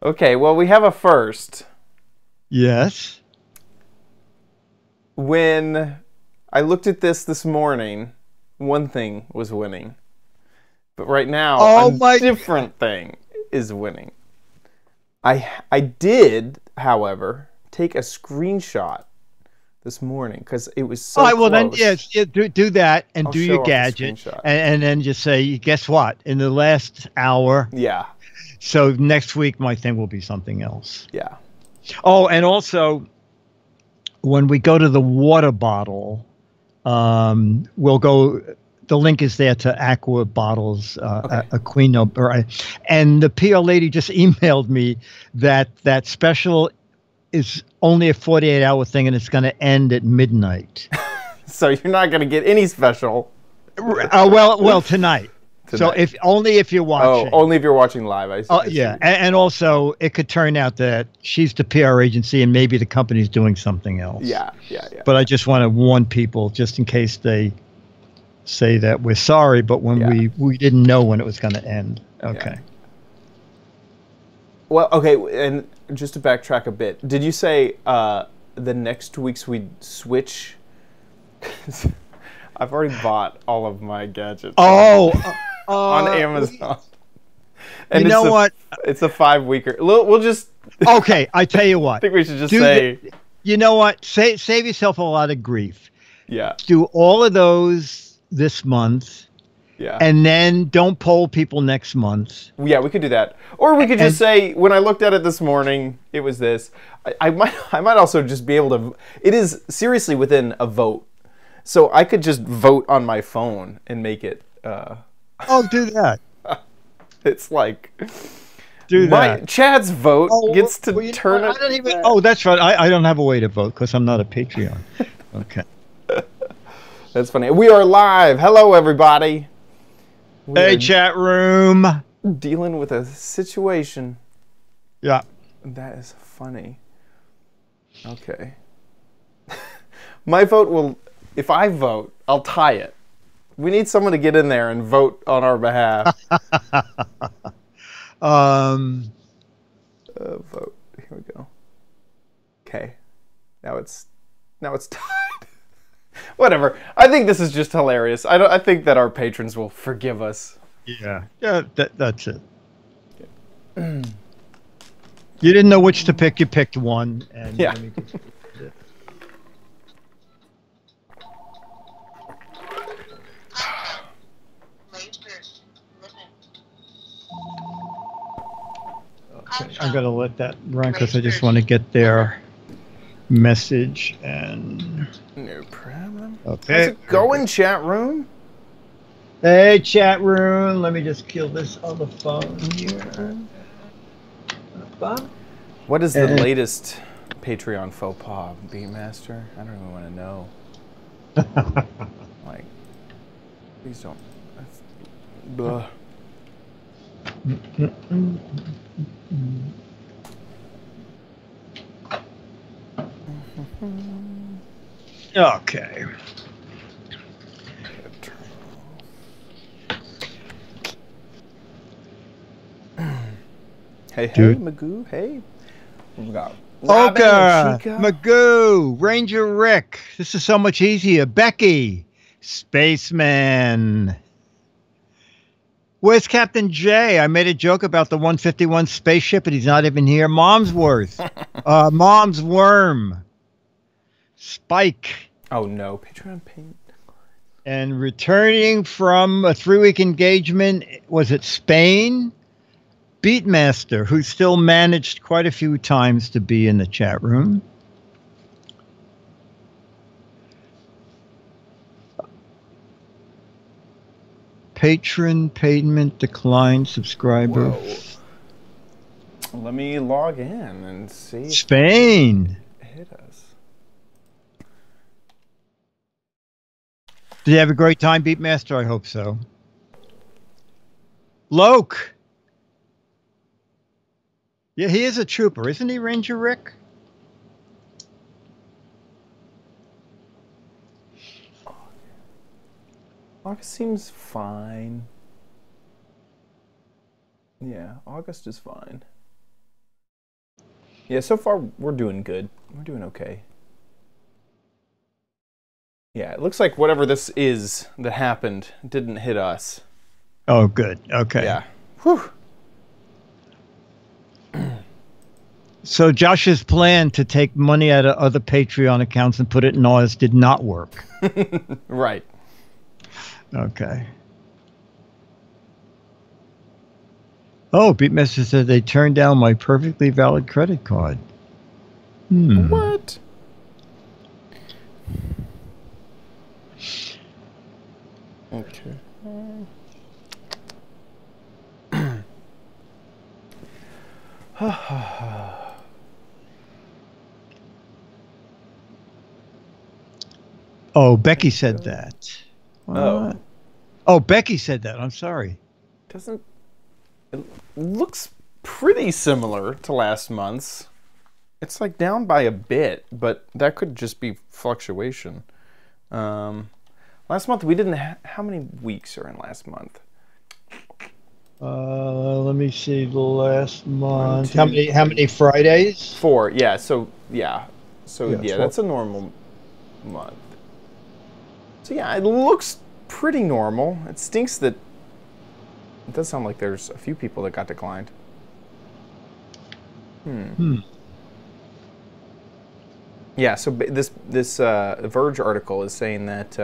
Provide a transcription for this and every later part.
Okay, well, we have a first. Yes. When I looked at this morning, one thing was winning. But right now, Oh a my. different thing is winning. I did, however, take a screenshot this morning because it was All so right. Well, then, close. yes, yeah, do that and I'll do your show off the gadget, screenshot. and then just say, guess what? In the last hour, Yeah, so next week, my thing will be something else. yeah. Oh, and also, when we go to the water bottle, we'll go. The link is there to Aqua bottles, Okay. Aquino, and the PR lady just emailed me that that special is only a 48-hour thing and it's going to end at midnight. So you're not gonna get any special Well, tonight. So tonight. if only if you're Oh, watching. only if you're watching live. I Yeah, see. and also it could turn out that she's the PR agency and maybe the company's doing something else. Yeah, yeah, yeah, But I just want to warn people just in case they say that we're sorry, but when yeah, we didn't know when it was going to end. yeah. Okay. Well, okay, and just to backtrack a bit, did you say the next week's we'd switch? I've already bought all of my gadgets Oh, on uh, Amazon, you and know what? it's a 5 weeker. We'll just. Okay, I tell you I what. think we should just Do the, say, you know what? Save yourself a lot of grief. yeah, Do all of those this month, yeah, and then don't poll people next month. yeah. We could do that, or we could just And say when I looked at it this morning, it was this. I might also just be able to. It is seriously within a vote, so I could just vote on my phone and make it. oh, do that. It's like Do my that. Chad's vote Oh, gets to well, you know turn what? I it. don't even. Oh, that's right. I don't have a way to vote because I'm not a Patreon. Okay. That's funny. We are live. Hello, everybody. We Hey, are chat room. dealing with a situation Yeah. that is funny. Okay. My vote will. If I vote, I'll tie it. We need someone to get in there and vote on our behalf. Um. Vote. Here we go. Okay. Now it's tied. Whatever. I think this is just hilarious. I think that our patrons will forgive us. Yeah. Yeah. That's it. You didn't know which to pick. You picked one, and Yeah. let me just- okay, I'm gonna let that run because I just want to get their message and. No problem. How's Okay. it going, chat room? Hey, chat room. Let me just kill this other phone here. What is the And latest Patreon faux pas, Beatmaster? I don't even want to know. Like, please don't. Blah. okay. Hey, hey, Dude. Magoo. Hey. We've got Robin Oka, and Chica. Magoo, Ranger Rick. This is so much easier. Becky, Spaceman. Where's Captain J? I made a joke about the 151 spaceship, and he's not even here. Mom's worth. Mom's worm. Spike. Oh no, Patreon paint. And returning from a 3-week engagement, was it Spain? Beatmaster, who still managed quite a few times to be in the chat room. Patron payment declined. Subscriber. Whoa. Let me log in and see if Spain. it hit us. Did you have a great time, Beatmaster? I hope so. Loke. Yeah, he is a trooper, isn't he, Ranger Rick? August seems fine. Yeah, August is fine. Yeah, so far we're doing good. We're doing okay. Yeah, it looks like whatever this is that happened didn't hit us. Oh, good. Okay. Yeah. Whew. So Josh's plan to take money out of other Patreon accounts and put it in ours did not work. Right. Okay. Oh, Beatmaster said they turned down my perfectly valid credit card. What? Okay. Oh, Becky said that. Oh. Oh, Becky said that. I'm sorry. Doesn't it looks pretty similar to last month's. It's like down by a bit, but that could just be fluctuation. Last month we didn't how many weeks are in last month? Let me see the last month. One, How many Fridays? 4. Yeah, so yeah. So Yeah, yeah, 12. that's a normal month. So yeah, it looks pretty normal. It stinks that it does sound like there's a few people that got declined. Yeah, so this Verge article is saying that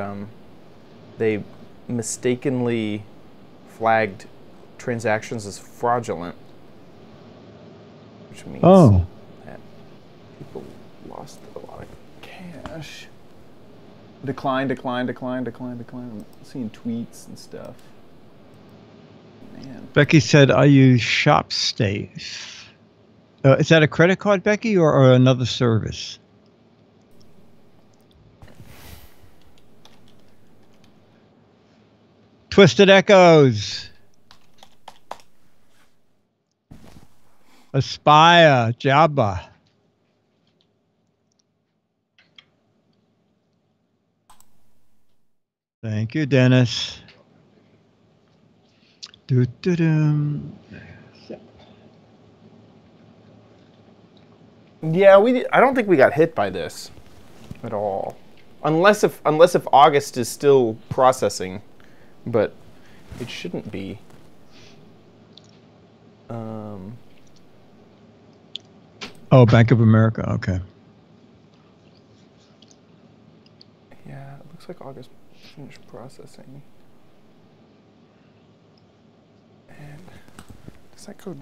they mistakenly flagged transactions as fraudulent, which means that people lost a lot of cash. Decline. I'm seeing tweets and stuff. Man. Becky said, I use ShopSafe. Is that a credit card, Becky, or another service? Twisted Echoes. Aspire. Jabba. Thank you, Dennis. Doo-doo-dum. Yeah, I don't think we got hit by this at all, unless if August is still processing, but it shouldn't be. Oh, Bank of America. Okay. Yeah, it looks like August finished processing. And does that go?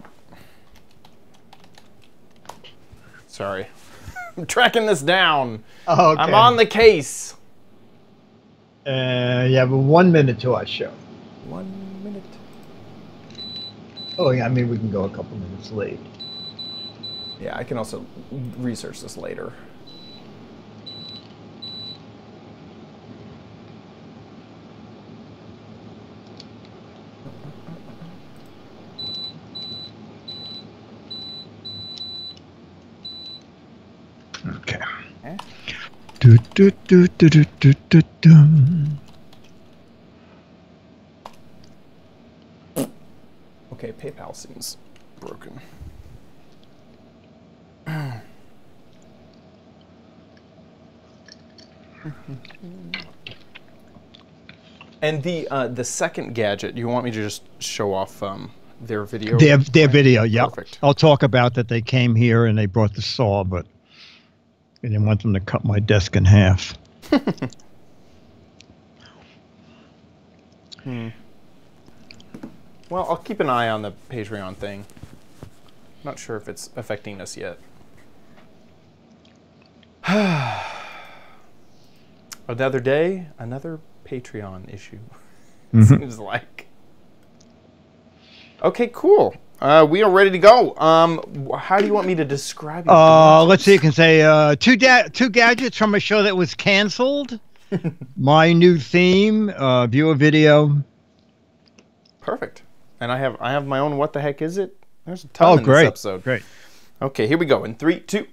Sorry, I'm tracking this down. Oh, okay. I'm on the case. You have 1 minute to our show. 1 minute. Oh, yeah. I mean, we can go a couple minutes late. Yeah, I can also research this later. Okay. Eh? Do-do-do-do-do-do-do-dum. Okay, PayPal seems broken. And the second gadget, you want me to just show off their video? Their video, yeah. Perfect. I'll talk about that they came here and they brought the saw, but I didn't want them to cut my desk in half. Well, I'll keep an eye on the Patreon thing. Not sure if it's affecting us yet. Another day, another Patreon issue. Seems like. Okay, cool. We are ready to go. How do you want me to describe it? Let's see. You can say two gadgets from a show that was canceled. My new theme. View a video. Perfect. And I have my own. What the heck is it? There's a ton in this episode. Great. Okay, here we go. In 3, 2.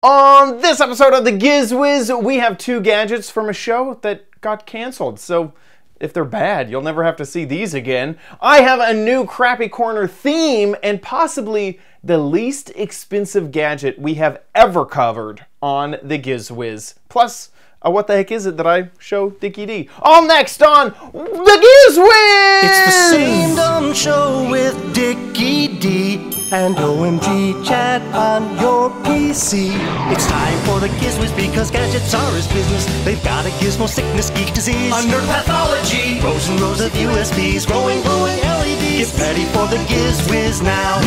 On this episode of the Giz Wiz, we have 2 gadgets from a show that got canceled. So if they're bad, you'll never have to see these again. I have a new Crappy Corner theme and possibly the least expensive gadget we have ever covered on the Giz Wiz. Plus, what the heck is it that I show Dickie D? All next on the Giz Wiz! It's the same dumb show with Dickie D and OMG chat on your PC. It's time for the Giz Wiz because gadgets are his business. They've got a gizmo sickness, geek disease, under pathology, rows and rows of USBs, glowing LEDs. Get ready for the Giz Wiz now.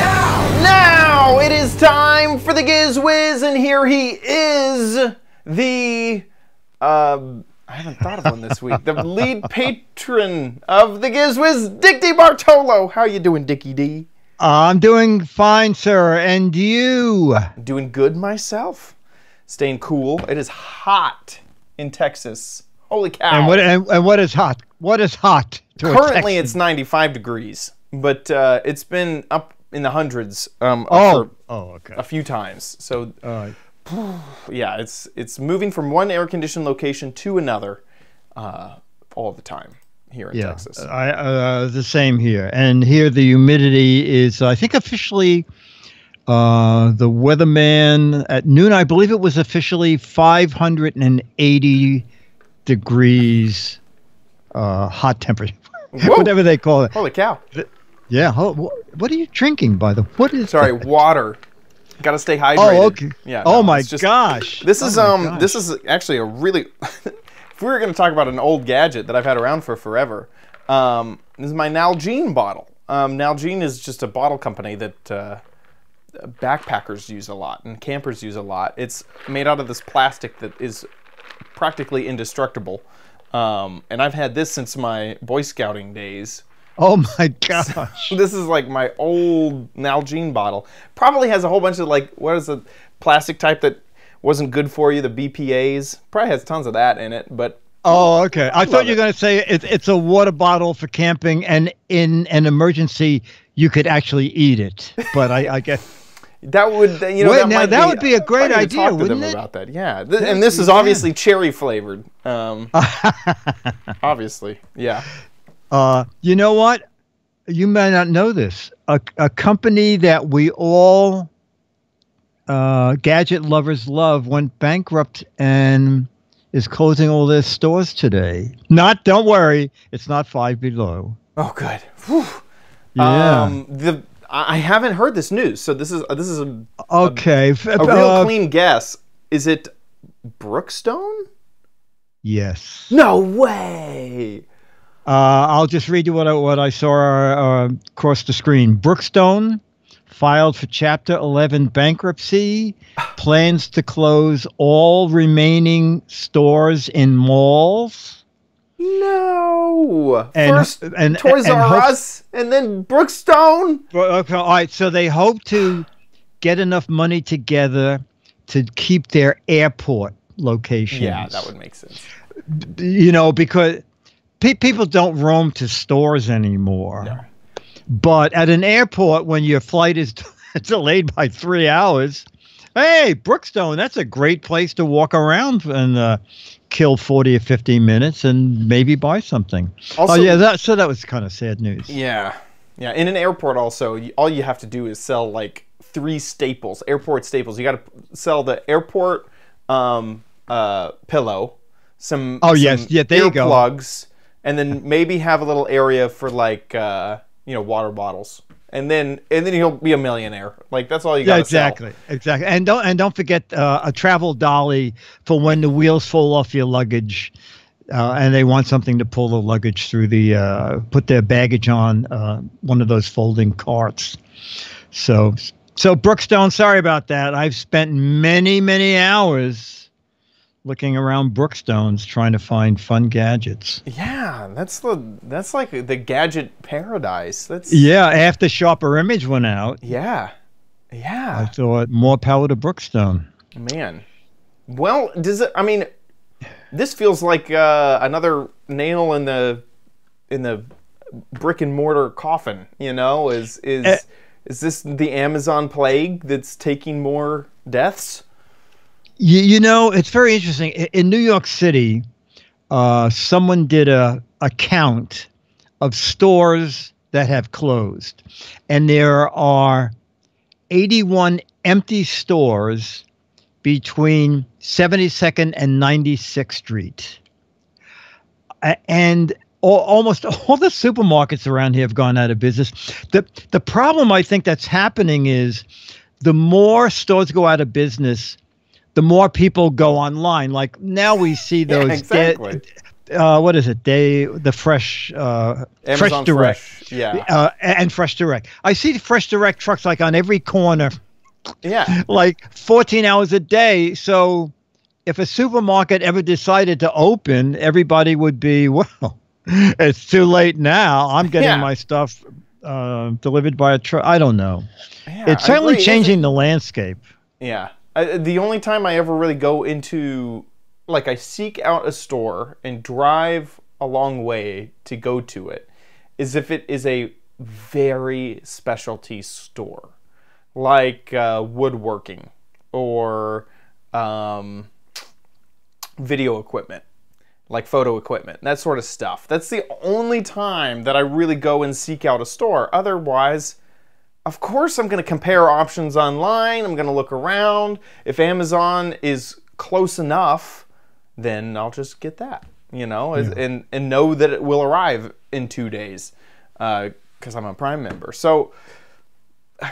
Now it is time for the Giz Wiz, and here he is, the I haven't thought of one this week. The lead patron of the Giz Wiz, Dick D. Bartolo. How you doing, Dickie D? I'm doing fine, sir. And you? Doing good myself. Staying cool. It is hot in Texas. Holy cow. And what is hot? What is hot? Currently, it's 95 degrees, but it's been up in the hundreds okay. a few times. So. Yeah, it's moving from one air-conditioned location to another all the time here in Texas. The same here. And here the humidity is, I think, officially the weatherman at noon, I believe it was officially 580 degrees hot temperature. Whatever they call it. Holy cow. Yeah. What are you drinking, by the way? What is Sorry, that? Water. Got to stay hydrated. Oh, okay. Yeah. No, my gosh. This is this is actually a really. If we were going to talk about an old gadget that I've had around for forever, this is my Nalgene bottle. Nalgene is just a bottle company that backpackers use a lot and campers use a lot. It's made out of this plastic that is practically indestructible, and I've had this since my Boy Scouting days. Oh my gosh. This is like my old Nalgene bottle. Probably has a whole bunch of what is the plastic type that wasn't good for you, the BPAs. Probably has tons of that in it, but... Oh, okay. I thought you were going to say it's a water bottle for camping, and in an emergency, you could actually eat it. But I guess... That would, that would be a great idea, talk to them wouldn't it? about that. Yeah. And this is obviously cherry flavored. Obviously, yeah. You know what? You may not know this. A company that we all gadget lovers love went bankrupt and is closing all their stores today. Don't worry, it's not Five Below. Oh, good. Whew. Yeah. I haven't heard this news, so this is a real clean guess. Is it Brookstone? Yes. No way. I'll just read you what I saw across the screen. Brookstone filed for Chapter 11 bankruptcy, plans to close all remaining stores in malls. No. First Toys R Us, and then Brookstone. Okay, all right, so they hope to get enough money together to keep their airport locations. Yeah, that would make sense. Because... people don't roam to stores anymore. No. But at an airport, when your flight is delayed by 3 hours, hey, Brookstone, that's a great place to walk around and kill 40 or 50 minutes and maybe buy something. Also, that was kind of sad news. Yeah. Yeah. In an airport also, all you have to do is sell like 3 staples, airport staples. You got to sell the airport pillow, some there you go. Earplugs, and then maybe have a little area for water bottles, and then you'll be a millionaire. Like that's all you got to sell. Exactly. And don't forget a travel dolly for when the wheels fall off your luggage, and they want something to pull the luggage through put their baggage on one of those folding carts. So Brookstone, sorry about that. I've spent many hours looking around Brookstones trying to find fun gadgets. Yeah, that's like the gadget paradise. After Sharper Image went out. Yeah. I thought more power to Brookstone. Man. Well, this feels like another nail in the brick and mortar coffin, is this the Amazon plague that's taking more deaths? It's very interesting. In New York City, someone did a count of stores that have closed, and there are 81 empty stores between 72nd and 96th Street. And almost all the supermarkets around here have gone out of business. The problem I think that's happening is the more stores go out of business, the more people go online. Like now we see those exactly. What is it? The Fresh Fresh Direct. Yeah. And Fresh Direct. I see the Fresh Direct trucks like on every corner. Yeah. Like 14 hours a day. So if a supermarket ever decided to open, everybody would be, well, it's too late now. I'm getting my stuff delivered by a truck. I don't know. Yeah, it's certainly changing the landscape. Yeah. The only time I ever really go into, like, I seek out a store and drive a long way to go to it, is if it is a very specialty store, like woodworking or video equipment, like photo equipment, that sort of stuff. That's the only time that I really go and seek out a store. Otherwise, of course, I'm going to compare options online. I'm going to look around. If Amazon is close enough, then I'll just get that, you know, and know that it will arrive in 2 days because I'm a Prime member. So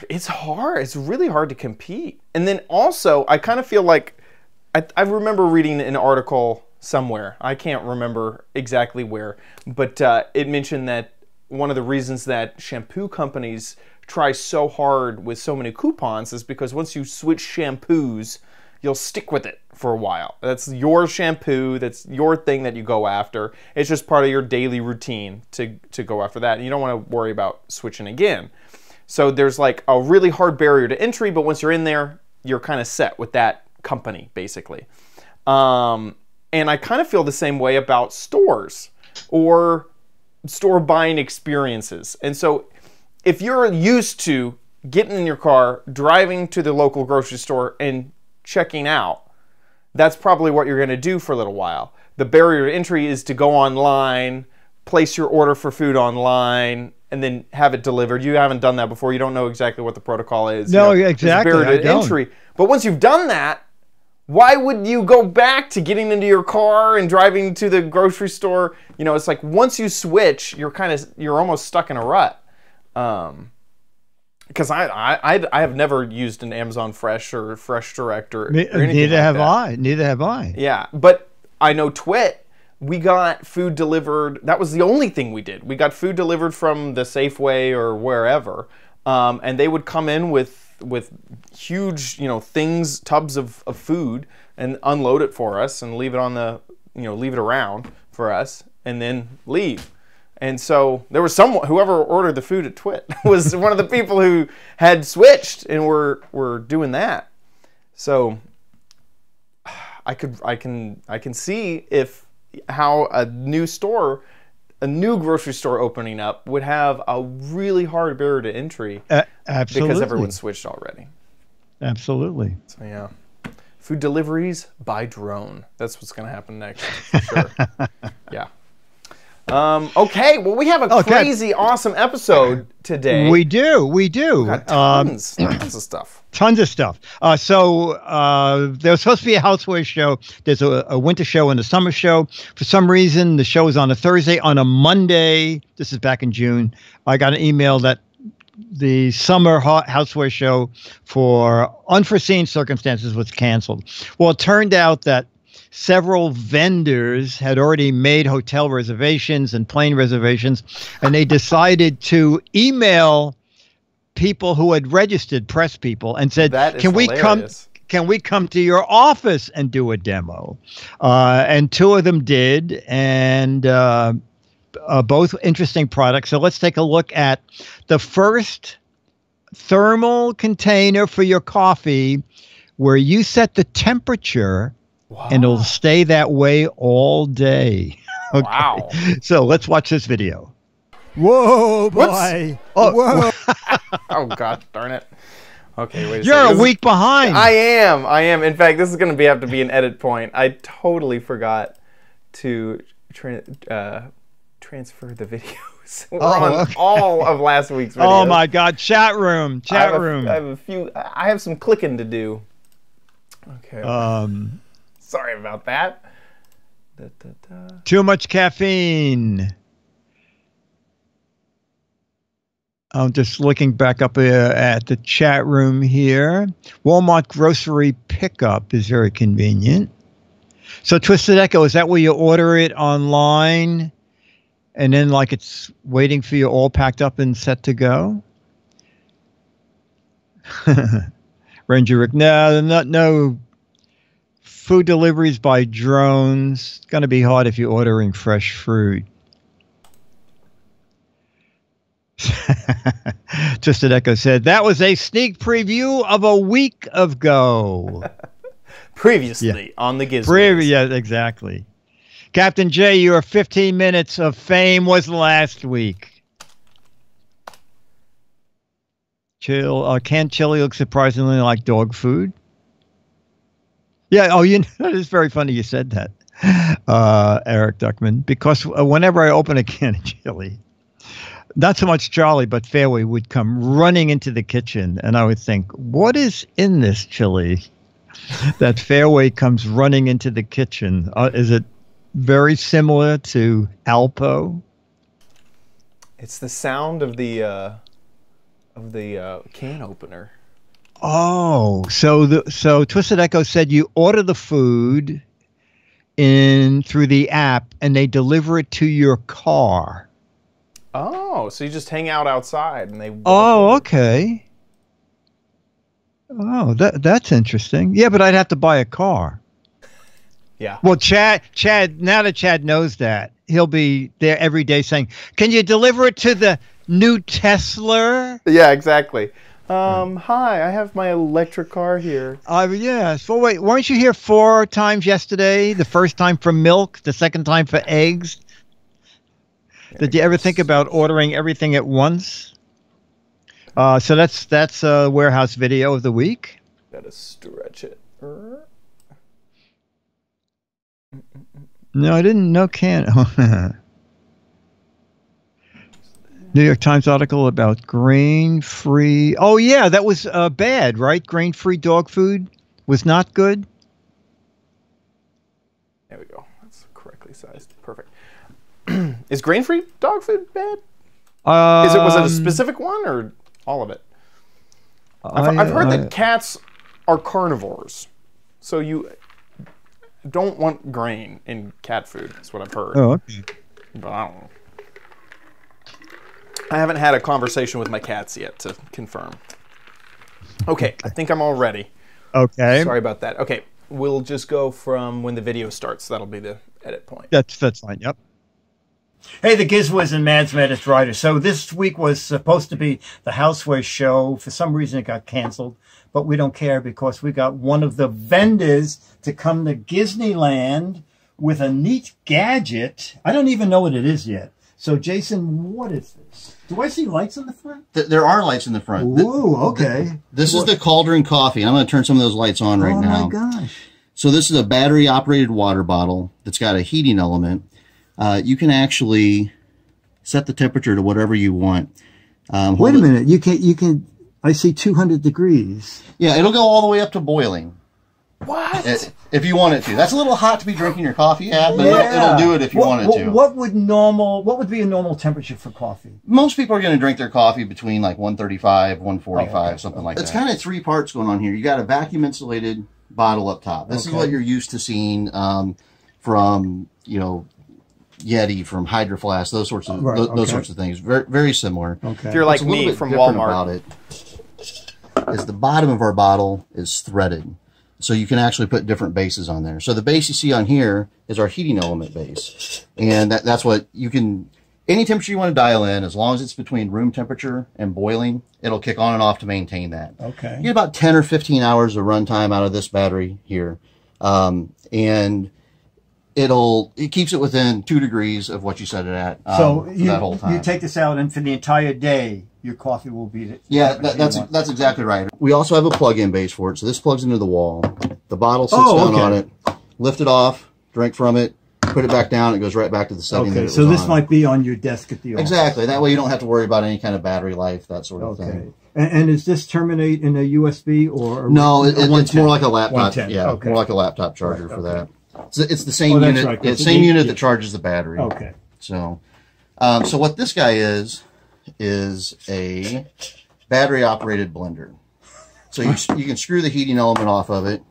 it's hard. It's really hard to compete. And then also, I kind of feel like I remember reading an article somewhere. I can't remember exactly where, but it mentioned that one of the reasons that shampoo companies try so hard with so many coupons is because once you switch shampoos, you'll stick with it for a while. That's your shampoo, that's your thing that you go after. It's just part of your daily routine to go after that. And you don't want to worry about switching again. So there's like a really hard barrier to entry, but once you're in there, you're kind of set with that company, basically. And I kind of feel the same way about stores or store buying experiences. And so if you're used to getting in your car, driving to the local grocery store, and checking out, that's probably what you're going to do for a little while. The barrier to entry is to go online, place your order for food online, and then have it delivered. You haven't done that before. You don't know exactly what the protocol is. No, exactly. Barrier to entry. But once you've done that, why would you go back to getting into your car and driving to the grocery store? You know, it's like once you switch, you're almost stuck in a rut. Because I have never used an Amazon Fresh or Fresh Direct or anything neither like have that. I. Neither have I. Yeah, but I know Twit. We got food delivered. That was the only thing we did. We got food delivered from the Safeway or wherever, and they would come in with huge, you know, tubs of food, and unload it for us and leave it on the, you know, leave it around for us, and then leave. And so there was whoever ordered the food at Twit was one of the people who had switched and were doing that. So I can see how a new grocery store opening up would have a really hard barrier to entry. Absolutely. Because everyone switched already. Absolutely. So yeah. Food deliveries by drone. That's what's going to happen next, for sure. Yeah. Okay, well, we have a crazy, awesome episode today. We do. We've got tons of stuff. Tons of stuff. So there was supposed to be a Housewares show. There's a winter show and a summer show. For some reason, the show is on a Thursday. On a Monday, this is back in June, I got an email that the summer Housewares show, for unforeseen circumstances, was canceled. Well, it turned out that several vendors had already made hotel reservations and plane reservations, and they decided to email people who had registered, press people, and said, "Can we come to your office and do a demo?" And two of them did, and both interesting products. So let's take a look at the first thermal container for your coffee, where you set the temperature. Wow. And it'll stay that way all day. Okay. Wow. So let's watch this video. Whoa, boy. Oh, whoa. Oh, God darn it. Okay, wait a second. You're a week behind. I am. In fact, this is going to have to be an edit point. I totally forgot to transfer the videos. We're on all of last week's videos. Oh my God! Chat room. I have some clicking to do. Okay. Sorry about that. Too much caffeine. I'm just looking back up at the chat room here. Walmart grocery pickup is very convenient. So Twisted Echo, is that where you order it online and then like it's waiting for you all packed up and set to go? Ranger Rick, no food deliveries by drones. It's going to be hard if you're ordering fresh fruit. Twisted Echo said, that was a sneak preview of a week ago. Previously on the Giz Wiz. Yeah, exactly. Captain J, your 15 minutes of fame was last week. Canned chili looks surprisingly like dog food. Yeah, that is very funny you said that, Eric Duckman, because whenever I open a can of chili, not so much Charlie, but Fairway would come running into the kitchen, and I would think, what is in this chili that Fairway comes running into the kitchen? Is it very similar to Alpo? It's the sound of the can opener. Oh, so Twisted Echo said you order the food through the app, and they deliver it to your car. Oh, so you just hang out outside and they. Oh, okay. Oh, that's interesting. Yeah, but I'd have to buy a car. Yeah. Well, Chad. Now that Chad knows that, he'll be there every day saying, "Can you deliver it to the new Tesla?" Yeah, exactly. Hi, I have my electric car here. Yeah. So wait, weren't you here 4 times yesterday? The first time for milk, the second time for eggs. Did you ever think about ordering everything at once? So that's a warehouse video of the week. Gotta stretch it. No, I didn't. No can. New York Times article about grain-free. Oh yeah, that was bad, right? Grain-free dog food was not good. There we go. That's correctly sized. Perfect. Is grain-free dog food bad? Was it a specific one or all of it? I've heard that cats are carnivores, so you don't want grain in cat food. That's what I've heard. Oh, okay. But I don't know. I haven't had a conversation with my cats yet to confirm. Okay, I think I'm all ready. Okay. Sorry about that. Okay, we'll just go from when the video starts. That'll be the edit point. That's fine. Yep. Hey, the Giz Wiz and Mads Menace writer. So this week was supposed to be the Housewares show. For some reason, it got canceled, but we don't care because we got one of the vendors to come to Disneyland with a neat gadget. I don't even know what it is yet. So, Jason, what is this? Do I see lights in the front? There are lights in the front. Ooh, okay. This is the Cauldron Coffee. I'm going to turn some of those lights on right now. Oh, my gosh. So this is a battery-operated water bottle that's got a heating element. You can actually set the temperature to whatever you want. Wait a minute. You can. I see 200 degrees. Yeah, it'll go all the way up to boiling. What? If you want it to. That's a little hot to be drinking your coffee at, but it'll do it if you want it to. What would be a normal temperature for coffee? Most people are going to drink their coffee between like 135, 145, something like that. It's kind of 3 parts going on here. You got a vacuum insulated bottle up top. This is what you're used to seeing from, Yeti, from Hydro Flask, those sorts of those sorts of things. Very, very similar. Okay. If you're like me from Walmart, about it is the bottom of our bottle is threaded, so you can actually put different bases on there. So the base you see on here is our heating element base, and that's what you can. Any temperature you want to dial in, as long as it's between room temperature and boiling, it'll kick on and off to maintain that. Okay. You get about 10 or 15 hours of runtime out of this battery here, and it keeps it within 2 degrees of what you set it at. So that whole time. You take this out, and for the entire day, your coffee will be. That's exactly right. We also have a plug-in base for it, so this plugs into the wall. The bottle sits down on it. Lift it off, drink from it, put it back down, it goes right back to the setting that it Okay, was so this on. might be on your desk at the office. Exactly. That way you don't have to worry about any kind of battery life, that sort of thing. And does this terminate in a USB or? No, it's 110? more like a laptop. 110. Yeah, Okay. more like a laptop charger for okay. that. It's the same that's unit. right, 'cause It's it the same needs- unit yeah. that charges the battery. Okay. So, so what this guy is a battery operated blender. So you can screw the heating element off of it,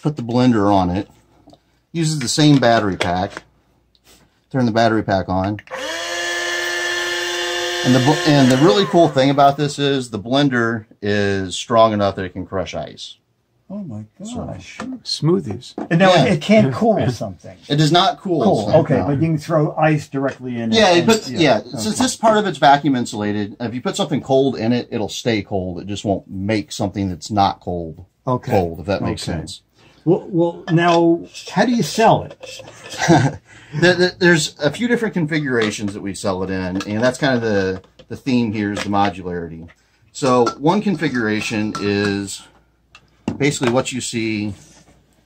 put the blender on it, uses the same battery pack, turn the battery pack on. And the really cool thing about this is the blender is strong enough that it can crush ice. Oh my gosh. Smoothies. And now Yeah. it can't cool something. It does not cool. Cool. so- Okay, no. but you can throw ice directly in. Yeah, it. Since this part of it's vacuum insulated, if you put something cold in it, it'll stay cold. It just won't make something that's not cold cold, if that makes sense. Well, now, how do you sell it? There's a few different configurations that we sell it in, and that's kind of the theme here is the modularity. So one configuration is basically what you see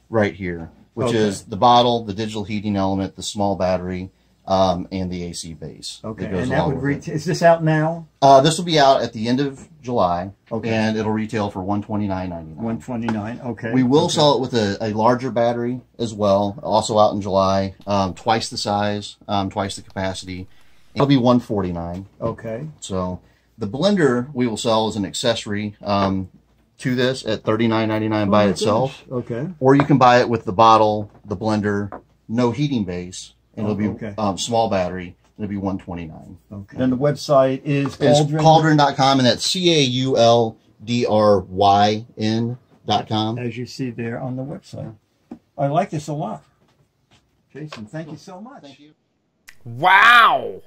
right here, which is the bottle, the digital heating element, the small battery, and the AC base. Okay, that goes and that along would with it. is this out now? This will be out at the end of July, Okay. and it'll retail for $129.99. $129. Okay. We will sell it with a larger battery as well, also out in July, twice the size, twice the capacity. It'll be $149. Okay. So the blender we will sell as an accessory to this at $39.99 by itself, Okay. or you can buy it with the bottle, the blender, no heating base, and it'll be okay. small battery. It'll be $129. Okay. Then the website is It's Cauldron. cauldron.com, and that's CAULDRYN.com. As you see there on the website. I like this a lot. Jason, thank you so much. Thank you. Wow.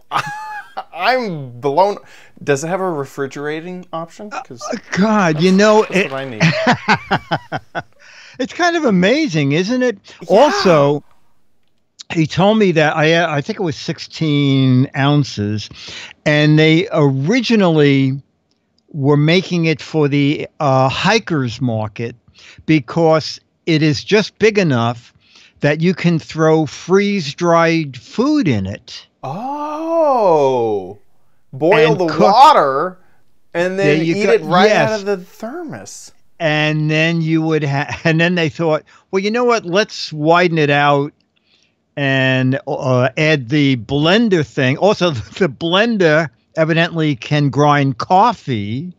I'm blown. Does it have a refrigerating option? Because God, you know, that's what I need. it's kind of amazing, isn't it? Also, he told me that I think it was 16 ounces, and they originally were making it for the hikers market because it is just big enough that you can throw freeze-dried food in it. Oh, boil And the cook- water and then There you eat go. it right Yes. out of the thermos. And then you would have, and then they thought, well, you know what? Let's widen it out and add the blender thing. Also, the blender evidently can grind coffee.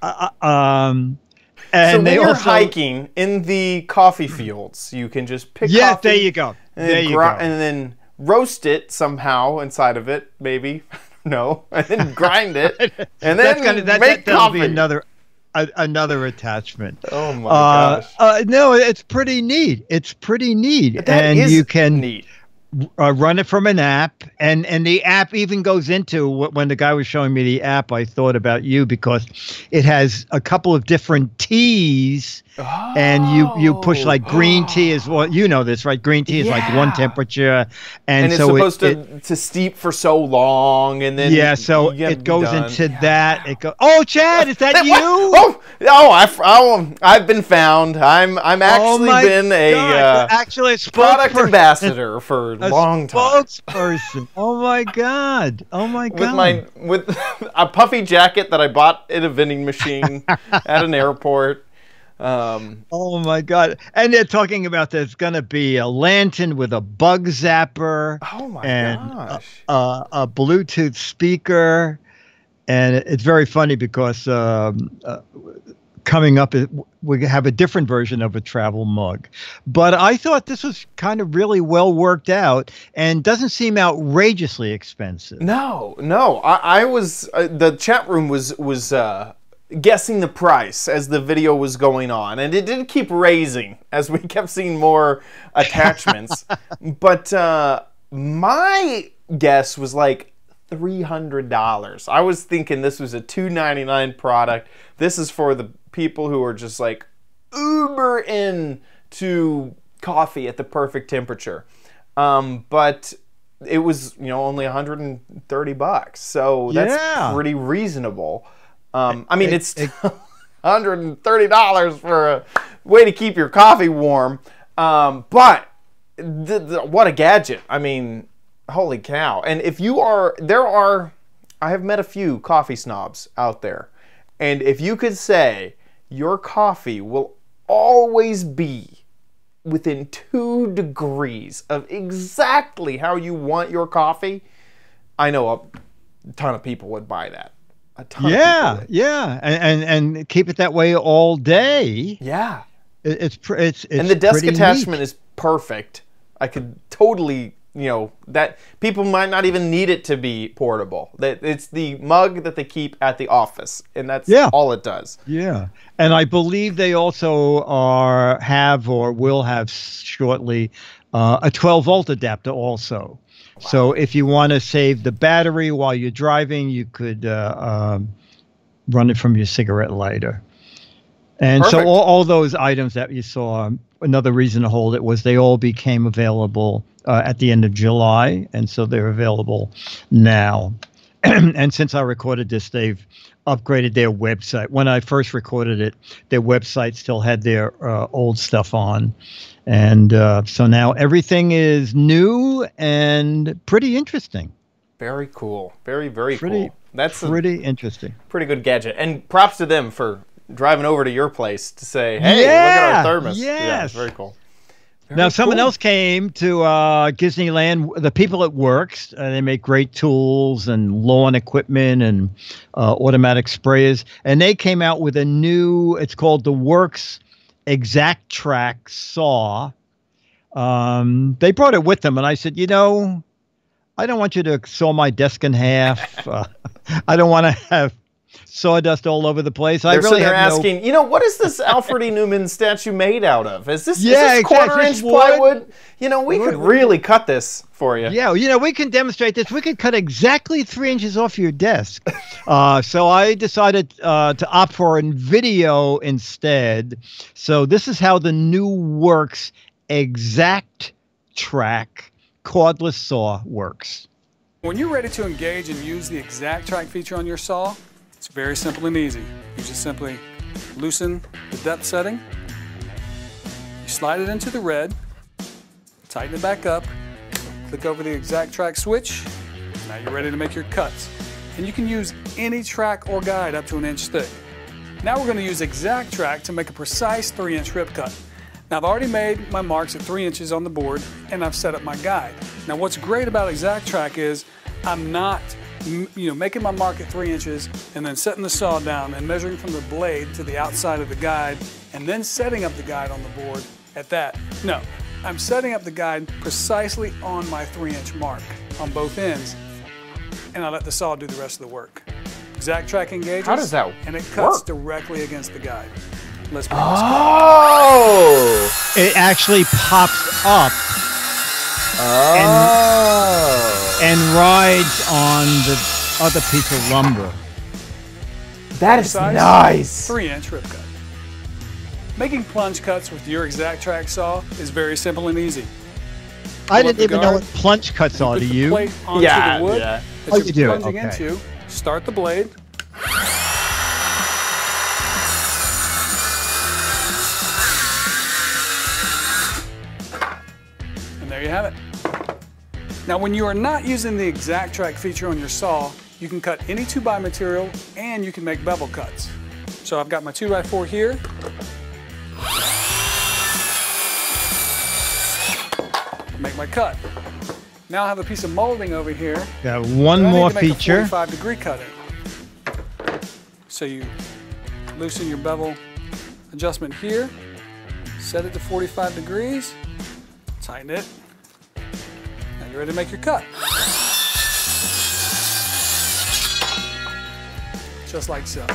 And So when they you're also, hiking in the coffee fields, you can just pick yeah, coffee there you go. and There then you go. and then roast it somehow inside of it, maybe. No, and then grind it, and then make that'll coffee. be another attachment. Oh my gosh, No, it's pretty neat. It's pretty neat, that and is you can neat. run it from an app, and the app even goes into when the guy was showing me the app. I thought about you because it has a couple of different teas, and you push like green tea is well, you know this, right? Green tea is like one Yeah. temperature, And it's so supposed to steep for so long, and then so you gotta it be goes done. into that. It goes. Oh, Chad, is that you? I've been found. I'm actually my been a God, actually a product spokesperson. ambassador for a A long time. spokesperson. Oh my God. Oh my God. With a puffy jacket that I bought at a vending machine at an airport. Oh my God. And they're talking about there's going to be a lantern with a bug zapper. Oh my and gosh. a Bluetooth speaker. And it's very funny because coming up, we have a different version of a travel mug. But I thought this was kind of really well worked out and doesn't seem outrageously expensive. No. I was the chat room was guessing the price as the video was going on, and it did keep raising as we kept seeing more attachments. But my guess was like $300. I was thinking this was a $299 product. This is for the people who are just like uber into coffee at the perfect temperature. But it was, only $130. So that's pretty reasonable. I mean, it's $130 for a way to keep your coffee warm. But what a gadget. I mean, holy cow. And if you are, I have met a few coffee snobs out there. And if you could say your coffee will always be within 2 degrees of exactly how you want your coffee, I know a ton of people would buy that. A ton of people would. Yeah. And keep it that way all day. Yeah. It's and the desk pretty attachment neat. is perfect. I could totally, that people might not even need it to be portable. That it's the mug that they keep at the office, and that's all it does. Yeah, and I believe they also have or will have shortly a 12-volt adapter also. Wow. So if you want to save the battery while you're driving, you could run it from your cigarette lighter. And Perfect. So all those items that you saw, another reason to hold it was they all became available at the end of July, and so they're available now. And since I recorded this, they've upgraded their website. When I first recorded it, their website still had their old stuff on. And so now everything is new and pretty interesting. Very cool. Very, very cool. That's pretty interesting. Pretty good gadget. And props to them for driving over to your place to say, hey, look at our thermos. Yes. Yeah, it's very cool. Now, someone else came to Disneyland, the people at Works. They make great tools and lawn equipment and automatic sprayers. And they came out with a new, it's called the Works Exact Track saw. They brought it with them. And I said, I don't want you to saw my desk in half. I don't want to have sawdust all over the place. They're asking, what is this Alfred E. Newman statue made out of? Is this quarter-inch plywood? We could really cut this for you. Yeah, we can demonstrate this. We could cut exactly 3 inches off your desk. So I decided to opt for a video instead. So this is how the new Works Exact Track cordless saw works. When you're ready to engage and use the Exact Track feature on your saw, it's very simple and easy. You just simply loosen the depth setting, you slide it into the red, tighten it back up, click over the Exact Track switch, now you're ready to make your cuts. And you can use any track or guide up to 1 inch thick. Now we're going to use Exact Track to make a precise 3-inch rip cut. Now I've already made my marks at 3 inches on the board and I've set up my guide. Now what's great about Exact Track is I'm not making my mark at 3 inches and then setting the saw down and measuring from the blade to the outside of the guide and then setting up the guide on the board at that. No, I'm setting up the guide precisely on my 3-inch mark on both ends and I let the saw do the rest of the work. Exact Track engages. How does that and it cuts directly against the guide. Let's bring It actually pops up and rides on the other piece of lumber. That is nice. 3-inch rip cut. Making plunge cuts with your Exact Track saw is very simple and easy. I didn't even know what plunge cuts are to you. Plate onto the wood that you do. plunging into. Start the blade. And there you have it. Now when you are not using the Exact Track feature on your saw, you can cut any 2x material and you can make bevel cuts. So I've got my 2x4 here. Make my cut. Now I have a piece of molding over here. Got one more feature. 45-degree cutting. So you loosen your bevel adjustment here, set it to 45 degrees, tighten it. Now you're ready to make your cut. Just like so.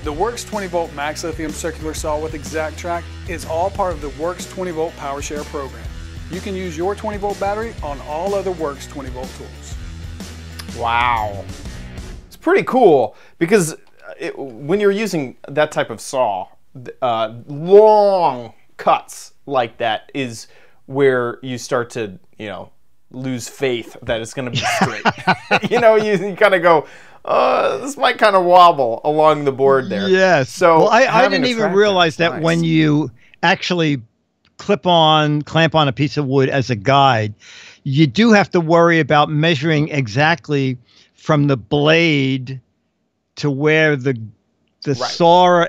The Works 20-volt Max Lithium Circular Saw with Exact Track is all part of the Works 20-volt Power Share program. You can use your 20-volt battery on all other Works 20-volt tools. Wow. It's pretty cool because when you're using that type of saw, long cuts like that is where you start to, lose faith that it's going to be straight. you kind of go, this might kind of wobble along the board there. Yes. So I didn't even realize that when you actually clamp on a piece of wood as a guide, you do have to worry about measuring exactly from the blade to where the saw,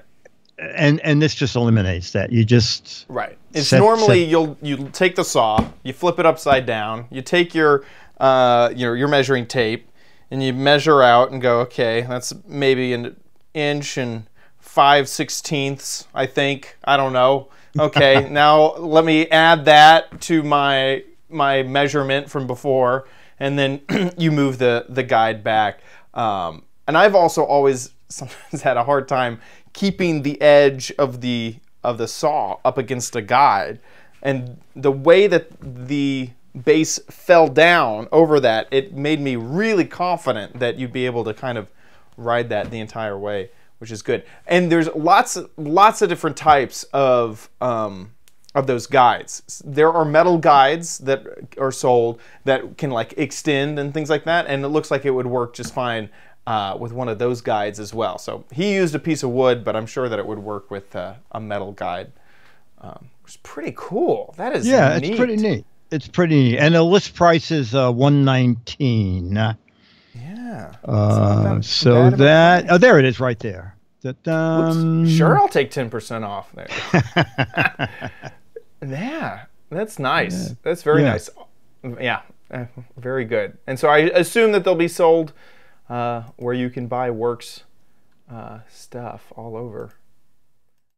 and this just eliminates that. You just It's normally you take the saw, you flip it upside down, you take your your measuring tape, and you measure out and go, okay, that's maybe an inch and 5/16, I think. I don't know. Okay, now let me add that to my measurement from before, and then you move the guide back. And I've also always sometimes had a hard time keeping the edge of the saw up against a guide, and the way that the base fell down over that, it made me really confident that you'd be able to kind of ride that the entire way, which is good. And there's lots of different types of those guides. There are metal guides that are sold that can like extend and things like that, and it looks like it would work just fine with one of those guides as well. So he used a piece of wood, but I'm sure that it would work with a metal guide. It's pretty cool. That is neat. It's pretty neat. It's pretty neat. And the list price is $119. Yeah. So that there it is right there. Sure, I'll take 10% off there. Yeah, that's nice. Yeah. That's very nice. Yeah, very good. And so I assume that they'll be sold where you can buy Works stuff all over.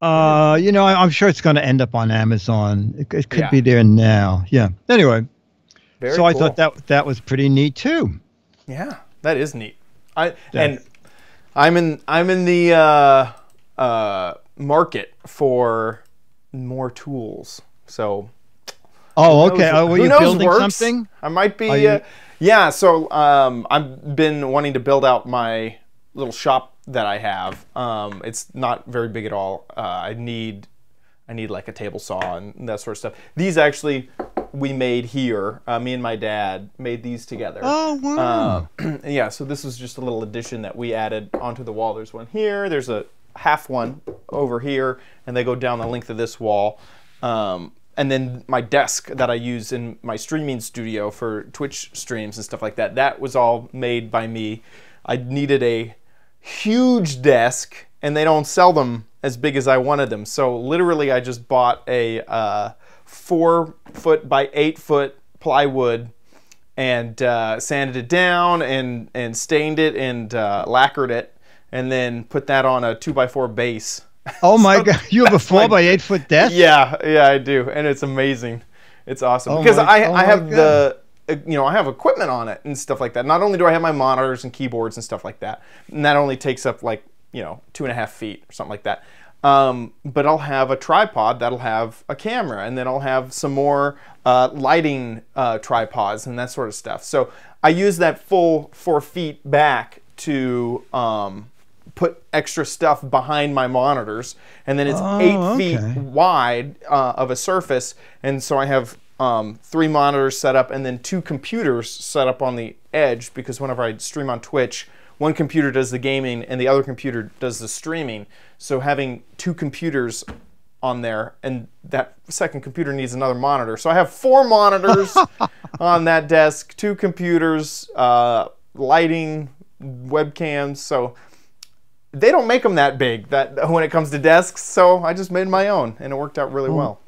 I'm sure it's going to end up on Amazon. It could be there now. Yeah. Anyway, very cool. I thought that was pretty neat too. Yeah, that is neat. And I'm in the market for more tools. So. Oh, okay. Were you building Works? something? I might be. Yeah. So I've been wanting to build out my little shop that I have. It's not very big at all. I need like a table saw and that sort of stuff. These actually we made here. Me and my dad made these together. Oh, wow. Yeah, so this was just a little addition that we added onto the wall. There's one here. There's a half one over here, and they go down the length of this wall. And then my desk that I use in my streaming studio for Twitch streams and stuff like that, that was all made by me. I needed a huge desk, and they don't sell them as big as I wanted them. So literally I just bought a 4-foot by 8-foot plywood and sanded it down and stained it and lacquered it, and then put that on a 2x4 base. Oh my God! You have a 4 by 8 foot desk? Yeah, I do, and it's amazing. It's awesome because I have I have equipment on it and stuff like that. Not only do I have my monitors and keyboards and stuff like that, and that only takes up like 2.5 feet or something like that. But I'll have a tripod that'll have a camera, and then I'll have some more lighting tripods and that sort of stuff. So I use that full 4 feet back to put extra stuff behind my monitors, and then it's 8 feet wide of a surface, and so I have 3 monitors set up and then 2 computers set up on the edge, because whenever I stream on Twitch, one computer does the gaming and the other computer does the streaming. So having 2 computers on there, and that second computer needs another monitor. So I have 4 monitors on that desk, 2 computers, lighting, webcams. So they don't make them that big when it comes to desks. So I just made my own, and it worked out really well.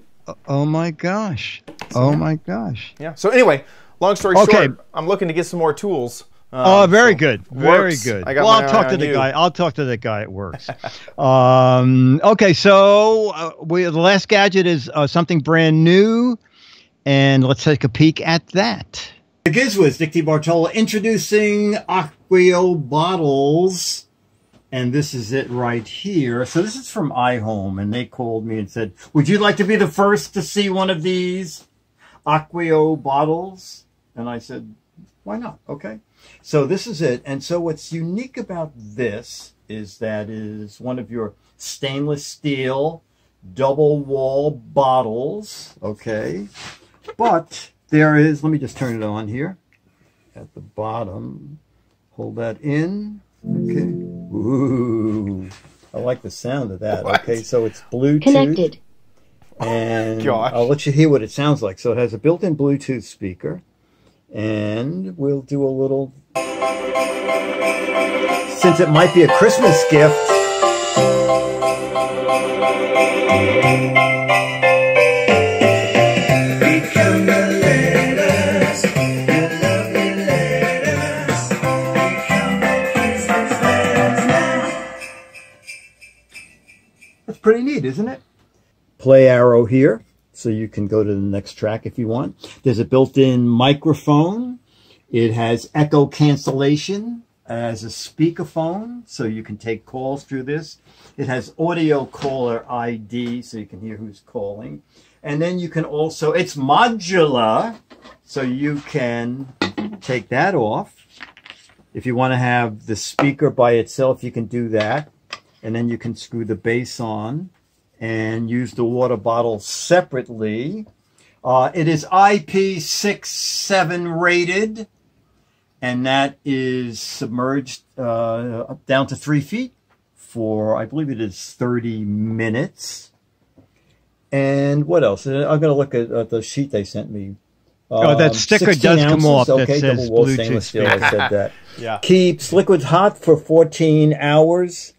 Oh my gosh. So, my gosh. Yeah. So anyway, long story short, I'm looking to get some more tools. Very good. Very good. Well, I'll talk to the guy. I'll talk to the guy at Works. Okay, so the last gadget is something brand new, and let's take a peek at that. The Giz Wiz, Dick Bartola, introducing Aquio bottles. And this is it right here. So this is from iHome, and they called me and said, would you like to be the first to see one of these Aquio bottles? And I said, why not? Okay. So this is it. And so what's unique about this is that it is one of your stainless steel double wall bottles. Okay. But there is, let me just turn it on here at the bottom. Hold that in. Okay. Ooh, I like the sound of that. What? Okay, so it's Bluetooth. Connected. And Gosh. I'll let you hear what it sounds like. So it has a built-in Bluetooth speaker, and we'll do a little, since it might be a Christmas gift. That's pretty neat, isn't it? Play arrow here, so you can go to the next track if you want. There's a built-in microphone. It has echo cancellation as a speakerphone, so you can take calls through this. It has audio caller ID, so you can hear who's calling. And then you can also, it's modular, so you can take that off. If you want to have the speaker by itself, you can do that. And then you can screw the bass on and use the water bottle separately. It is IP67 rated, and that is submerged down to 3 feet for, I believe it is 30 minutes. And what else? I'm going to look at the sheet they sent me. That sticker 16 does come off. Okay, that says double wall Bluetooth stainless steel. I said that. Yeah. Keeps liquid hot for 14 hours.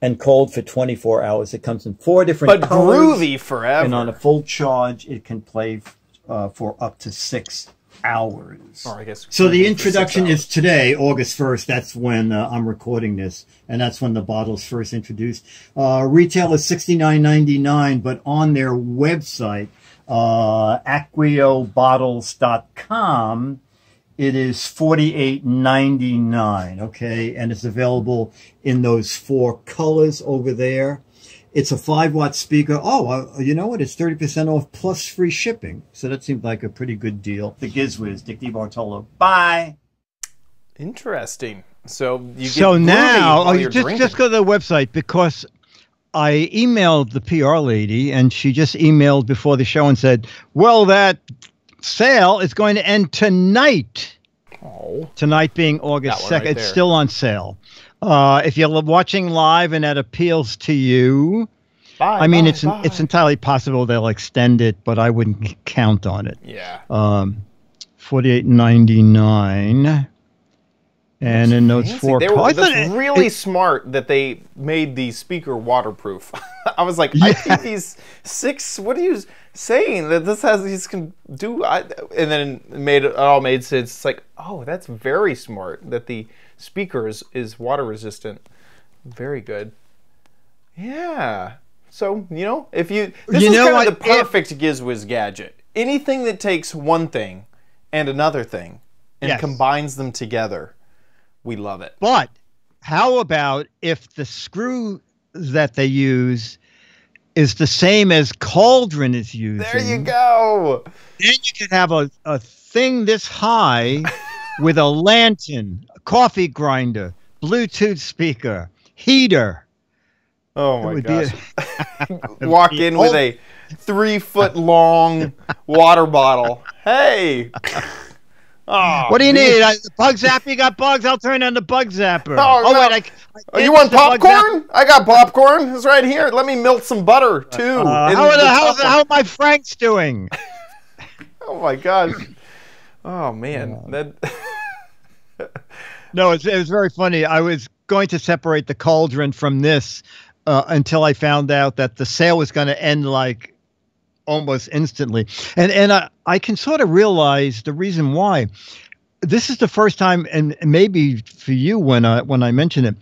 And cold for 24 hours. It comes in 4 different colors. Groovy forever. And on a full charge, it can play for up to 6 hours. Or I guess So the introduction is today, August 1st. That's when I'm recording this. And that's when the bottle's first introduced. Retail is $69.99, but on their website, aquiobottles.com, it is $48.99, okay? And it's available in those 4 colors over there. It's a 5-watt speaker. Oh, you know what? It's 30% off plus free shipping. So that seemed like a pretty good deal. The Giz Wiz, Dick DiBartolo. Bye. Interesting. So you get So now, while you're just drinking. go to the website, because I emailed the PR lady, and she just emailed before the show and said, well, that sale is going to end tonight. Oh. Tonight being August That one 2nd. right It's there. still on sale. If you're watching live and that appeals to you, Bye, I mean, bye, it's bye. it's entirely possible they'll extend it, but I wouldn't count on it. Yeah. $48.99. And in those Fancy. 4 They were, colors. that's really smart that they made the speaker waterproof. I was like, I think these 6. What are you saying that this has these can do? And then it all made sense. It's like, oh, that's very smart that the speaker is water resistant. Very good. Yeah. So if this is kind of the perfect Giz Wiz gadget. Anything that takes one thing and another thing and combines them together. We love it. But how about if the screw that they use is the same as Cauldron is using? There you go. Then you can have a thing this high with a lantern, a coffee grinder, Bluetooth speaker, heater. Oh my would gosh. be Walk in with a 3-foot long water bottle. Hey. Oh, What do you need? Bug zapper? You got bugs? I'll turn on the bug zapper. Oh, no. Wait, you want popcorn? I got popcorn. It's right here. Let me melt some butter too. How are my Franks doing? Oh my gosh. Oh man. No, it was very funny. I was going to separate the Cauldron from this until I found out that the sale was going to end like almost instantly. And I can sort of realize the reason why. This is the first time, and maybe for you when I mention it,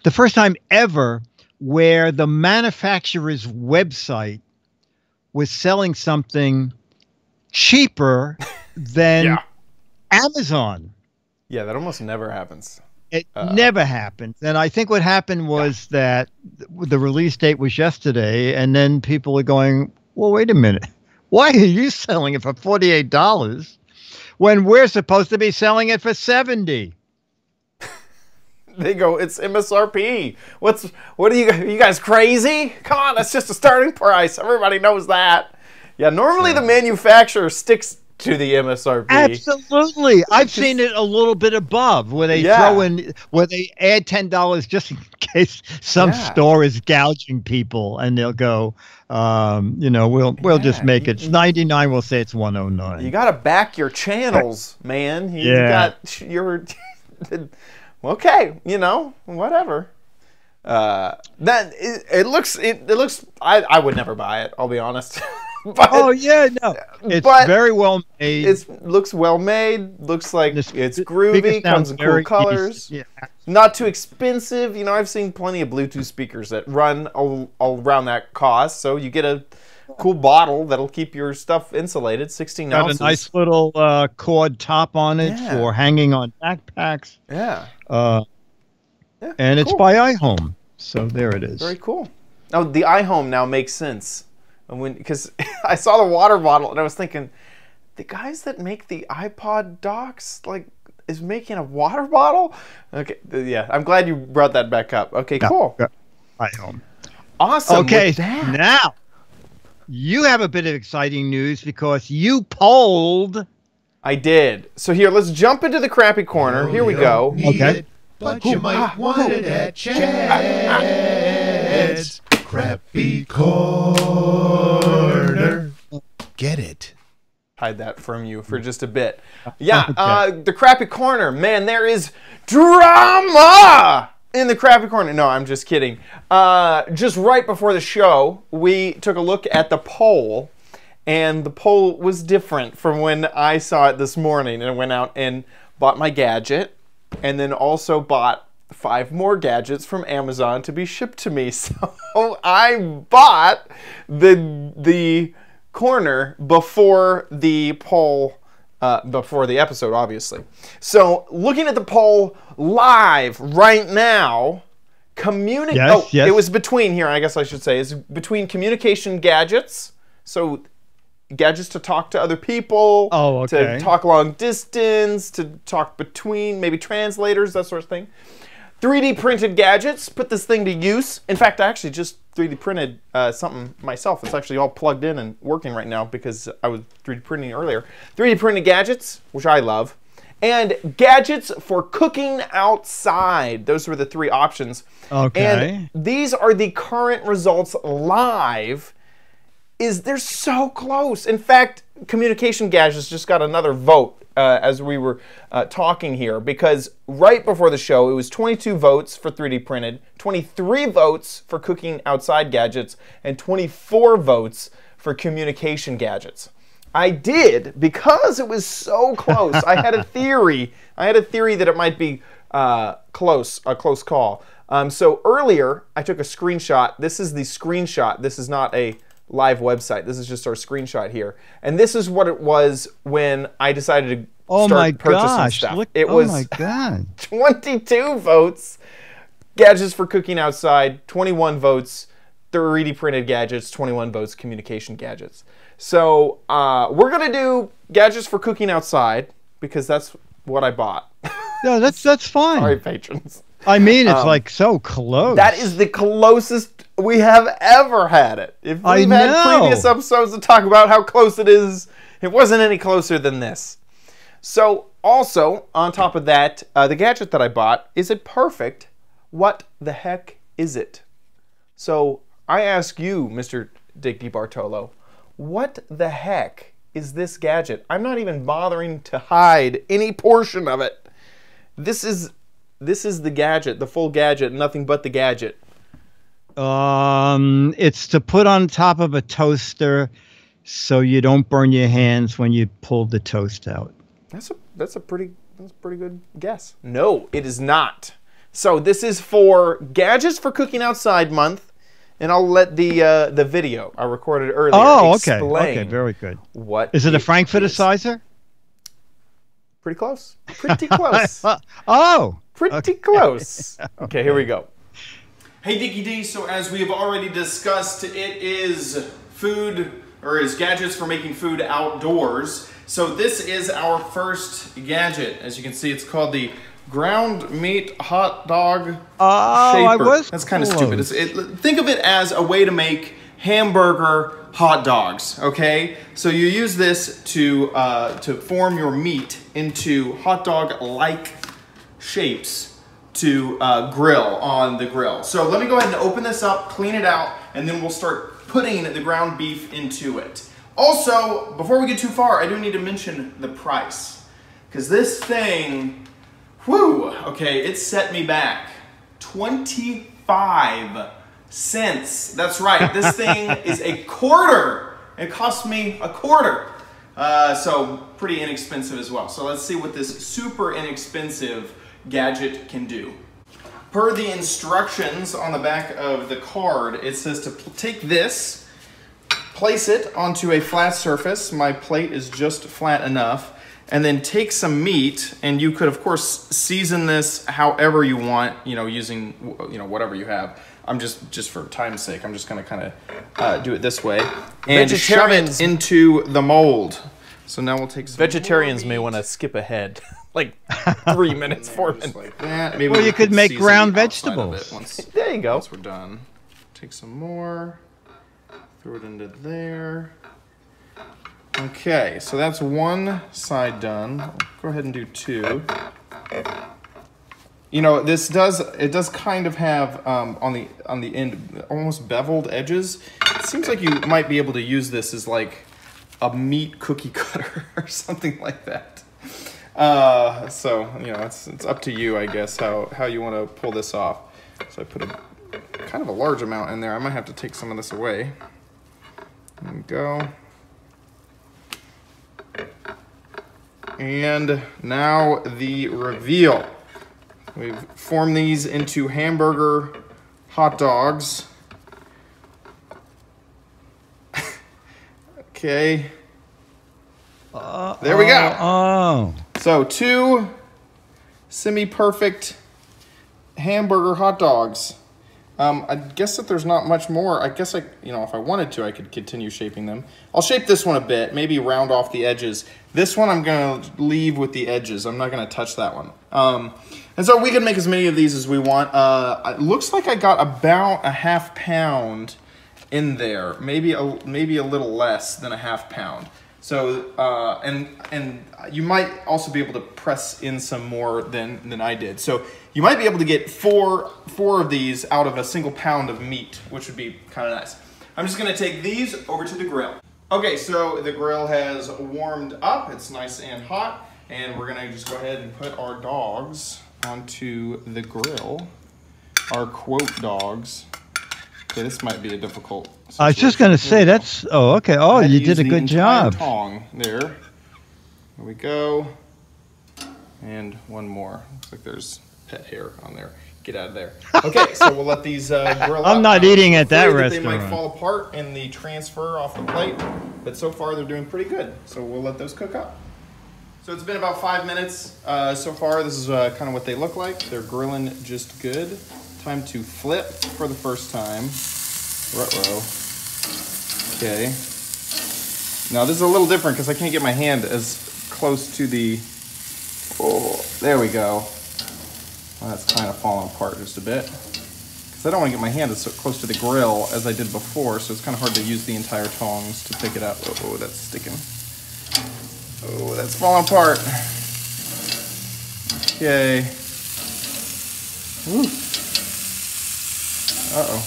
the first time ever where the manufacturer's website was selling something cheaper than Amazon. Yeah, that almost never happens. It never happened. And I think what happened was that the release date was yesterday, and then people are going, well, wait a minute. Why are you selling it for $48 when we're supposed to be selling it for $70? They go, it's MSRP. What are you guys crazy? Come on, that's just a starting price. Everybody knows that. Yeah, normally the manufacturer sticks to the MSRP. Absolutely. I've seen it a little bit above where they throw in, where they add $10 just in case some Yeah. store is gouging people, and they'll go, we'll just make it. It's 99. We'll say it's 109. You got to back your channels, man. You Yeah. got your okay, whatever. It looks. I would never buy it. I'll be honest. But, Oh yeah, no, it's but very well made. it looks well made. Looks like The it's speakers groovy. sound Comes in cool very colors. decent. Yeah. Not too expensive. I've seen plenty of Bluetooth speakers that run all around that cost. So you get a cool bottle that'll keep your stuff insulated. 16 Got ounces. a nice little cord top on it Yeah. for hanging on backpacks. Yeah. Yeah, And it's cool. by iHome. So there it is. Very cool. Oh, the iHome now makes sense. Because I saw the water bottle and I was thinking, the guys that make the iPod docks is making a water bottle? Okay, yeah, I'm glad you brought that back up. Okay, cool. Yeah. iHome. Awesome. Okay, with that. now you have a bit of exciting news because you polled. I did. So here, let's jump into the crappy corner. Here we go. Okay. But you might want it at Chad's Crappy Corner. Get it? Hide that from you for just a bit. Yeah, the crappy corner. Man, there is drama in the crappy corner. No, I'm just kidding. Just right before the show, we took a look at the poll, and the poll was different from when I saw it this morning, and I went out and bought my gadget, and then also bought 5 more gadgets from Amazon to be shipped to me. So I bought the corner before the poll, before the episode, obviously. So looking at the poll live right now, Yes. it was between here, I guess I should say, it's between communication gadgets, so gadgets to talk to other people, Oh, okay. to talk long distance, to talk between, maybe translators, that sort of thing. 3D printed gadgets, put this thing to use. In fact, I actually just 3D printed something myself. It's actually all plugged in and working right now because I was 3D printing earlier. 3D printed gadgets, which I love. And gadgets for cooking outside. Those were the 3 options. Okay. And these are the current results live. They're so close. In fact, communication gadgets just got another vote as we were talking here, because right before the show it was 22 votes for 3D printed, 23 votes for cooking outside gadgets, and 24 votes for communication gadgets. I did, because it was so close. I had a theory. that it might be a close call. So earlier I took a screenshot. This is the screenshot. This is not a live website. This is just our screenshot here. And this is what it was when I decided to start purchasing stuff. Look, It was my God. 22 votes, gadgets for cooking outside, 21 votes, 3D printed gadgets, 21 votes, communication gadgets. So we're going to do gadgets for cooking outside because that's what I bought. No, that's fine. Sorry, patrons. I mean, it's like so close. That is the closest we have ever had it. If we've had previous episodes to talk about how close it is, it wasn't any closer than this. So also, on top of that, the gadget that I bought, is it perfect? What the heck is it? So I ask you, Mr. Dick DiBartolo, what the heck is this gadget? I'm not even bothering to hide any portion of it. This is the gadget, the full gadget, nothing but the gadget. It's to put on top of a toaster so you don't burn your hands when you pull the toast out. That's a pretty good guess. No, it is not. So this is for Gadgets for Cooking Outside month, and I'll let the video I recorded earlier explain. Okay, very good. What is it? A Frankfurter-sizer? Pretty close. Pretty close. Pretty close. Okay, here we go. Hey Dickie D, so as we have already discussed, it is gadgets for making food outdoors. So this is our first gadget. As you can see, it's called the ground meat hot dog shaper. I was That's kind of stupid. Think of it as a way to make hamburger hot dogs, okay? So you use this to form your meat into hot dog-like shapes to grill on the grill. So let me go ahead and open this up, clean it out, and then we'll start putting the ground beef into it. Also, before we get too far, I do need to mention the price, because this thing, whew, okay, it set me back 25 cents. That's right, this thing is a quarter. It cost me a quarter. So pretty inexpensive as well. So let's see what this super inexpensive gadget can do. Per the instructions on the back of the card, it says to take this, place it onto a flat surface. My plate is just flat enough. And then take some meat, and you could of course season this however you want, you know, using, you know, whatever you have. I'm just for time's sake, I'm just gonna kind of do it this way and shove it into the mold. So now we'll take some Vegetarians may want to skip ahead like 3 minutes, 4 minutes. like that. Maybe Well, we you could make season ground the outside of vegetables. it once, There you go. once we're done. Take some more, throw it into there. Okay, so that's one side done. I'll go ahead and do two. You know, it does kind of have on the end almost beveled edges. It seems like you might be able to use this as like a meat cookie cutter or something like that. So you know, it's up to you, I guess, how you want to pull this off. So I put a kind of a large amount in there. I might have to take some of this away. There we go. And now the reveal. We've formed these into hamburger hot dogs. Okay. There we go. Oh. So 2 semi-perfect hamburger hot dogs. I guess that there's not much more. I guess you know, if I wanted to, I could continue shaping them. I'll shape this one a bit, maybe round off the edges. This one I'm gonna leave with the edges. I'm not gonna touch that one. And so we can make as many of these as we want. It looks like I got about a ½ pound in there, maybe a little less than a ½ pound. So and you might also be able to press in some more than I did. So you might be able to get four of these out of a single pound of meat, which would be kind of nice. I'm just gonna take these over to the grill. Okay, so the grill has warmed up. It's nice and hot, and we're gonna just go ahead and put our dogs onto the grill. Our quote dogs. Okay, this might be a difficult situation. I was just going to say that's. Oh, okay. Oh, you did a good job. Tong there. There we go. And one more. Looks like there's pet hair on there. Get out of there. Okay, so we'll let these grill up. I'm not eating at that restaurant. They might fall apart in the transfer off the plate, but so far they're doing pretty good. So we'll let those cook up. So it's been about 5 minutes so far. This is kind of what they look like. They're grilling just good. Time to flip for the first time. Ruh-roh. Okay. Now this is a little different because I can't get my hand as close to the... Oh, there we go. Well, that's kind of falling apart just a bit. Because I don't want to get my hand as close to the grill as I did before, so it's kind of hard to use the entire tongs to pick it up. Oh, that's sticking. Oh, that's falling apart. Okay. Ooh. Uh-oh.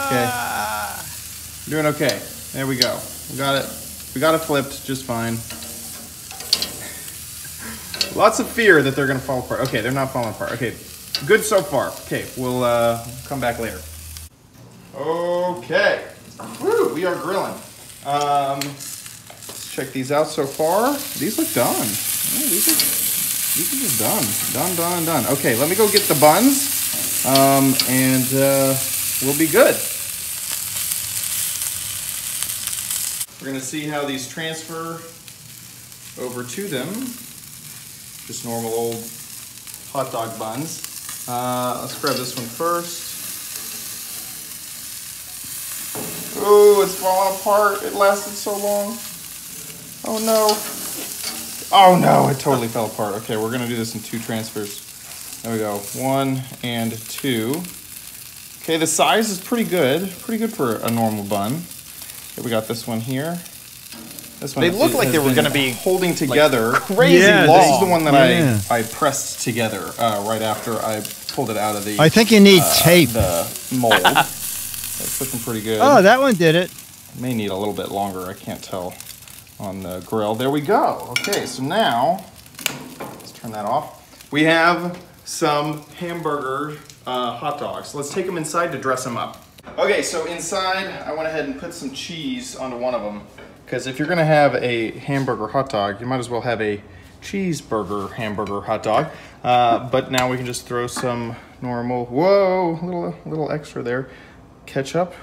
Okay. Doing okay. There we go. We got it. We got it flipped just fine. Lots of fear that they're going to fall apart. Okay, they're not falling apart. Okay, good so far. Okay, we'll come back later. Okay. Woo, we are grilling. Let's check these out so far. These look done. Yeah, these are just done. Done. Okay, let me go get the buns. And we'll be good. We're going to see how these transfer over to them. Just normal old hot dog buns. Let's grab this one first. Oh, it's falling apart. It lasted so long. Oh no. Oh no, it totally fell apart. Okay, we're going to do this in 2 transfers. There we go, 1 and 2. Okay, the size is pretty good for a normal bun. Okay, we got this one here. This one They look like has they were been going to be holding together. crazy Yeah, long. This is the one that Yeah. I pressed together right after I pulled it out of the I think you need tape. the mold. It's looking pretty good. Oh, that one did it. May need a little bit longer. I can't tell on the grill. There we go. Okay, so now let's turn that off. We have some hamburger hot dogs. Let's take them inside to dress them up. Okay, so inside I went ahead and put some cheese onto one of them, because if you're gonna have a hamburger hot dog, you might as well have a cheeseburger hamburger hot dog. But now we can just throw some normal, whoa, little extra there, ketchup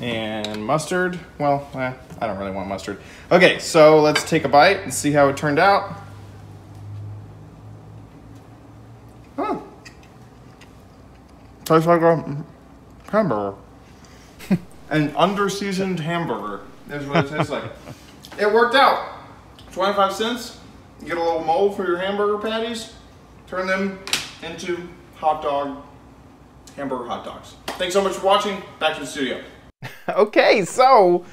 and mustard. Well, I don't really want mustard. Okay, so let's take a bite and see how it turned out. Huh. Tastes like a hamburger. An under-seasoned hamburger is what it tastes like. It worked out. 25 cents. You get a little mold for your hamburger patties. Turn them into hamburger hot dogs. Thanks so much for watching. Back to the studio. Okay, so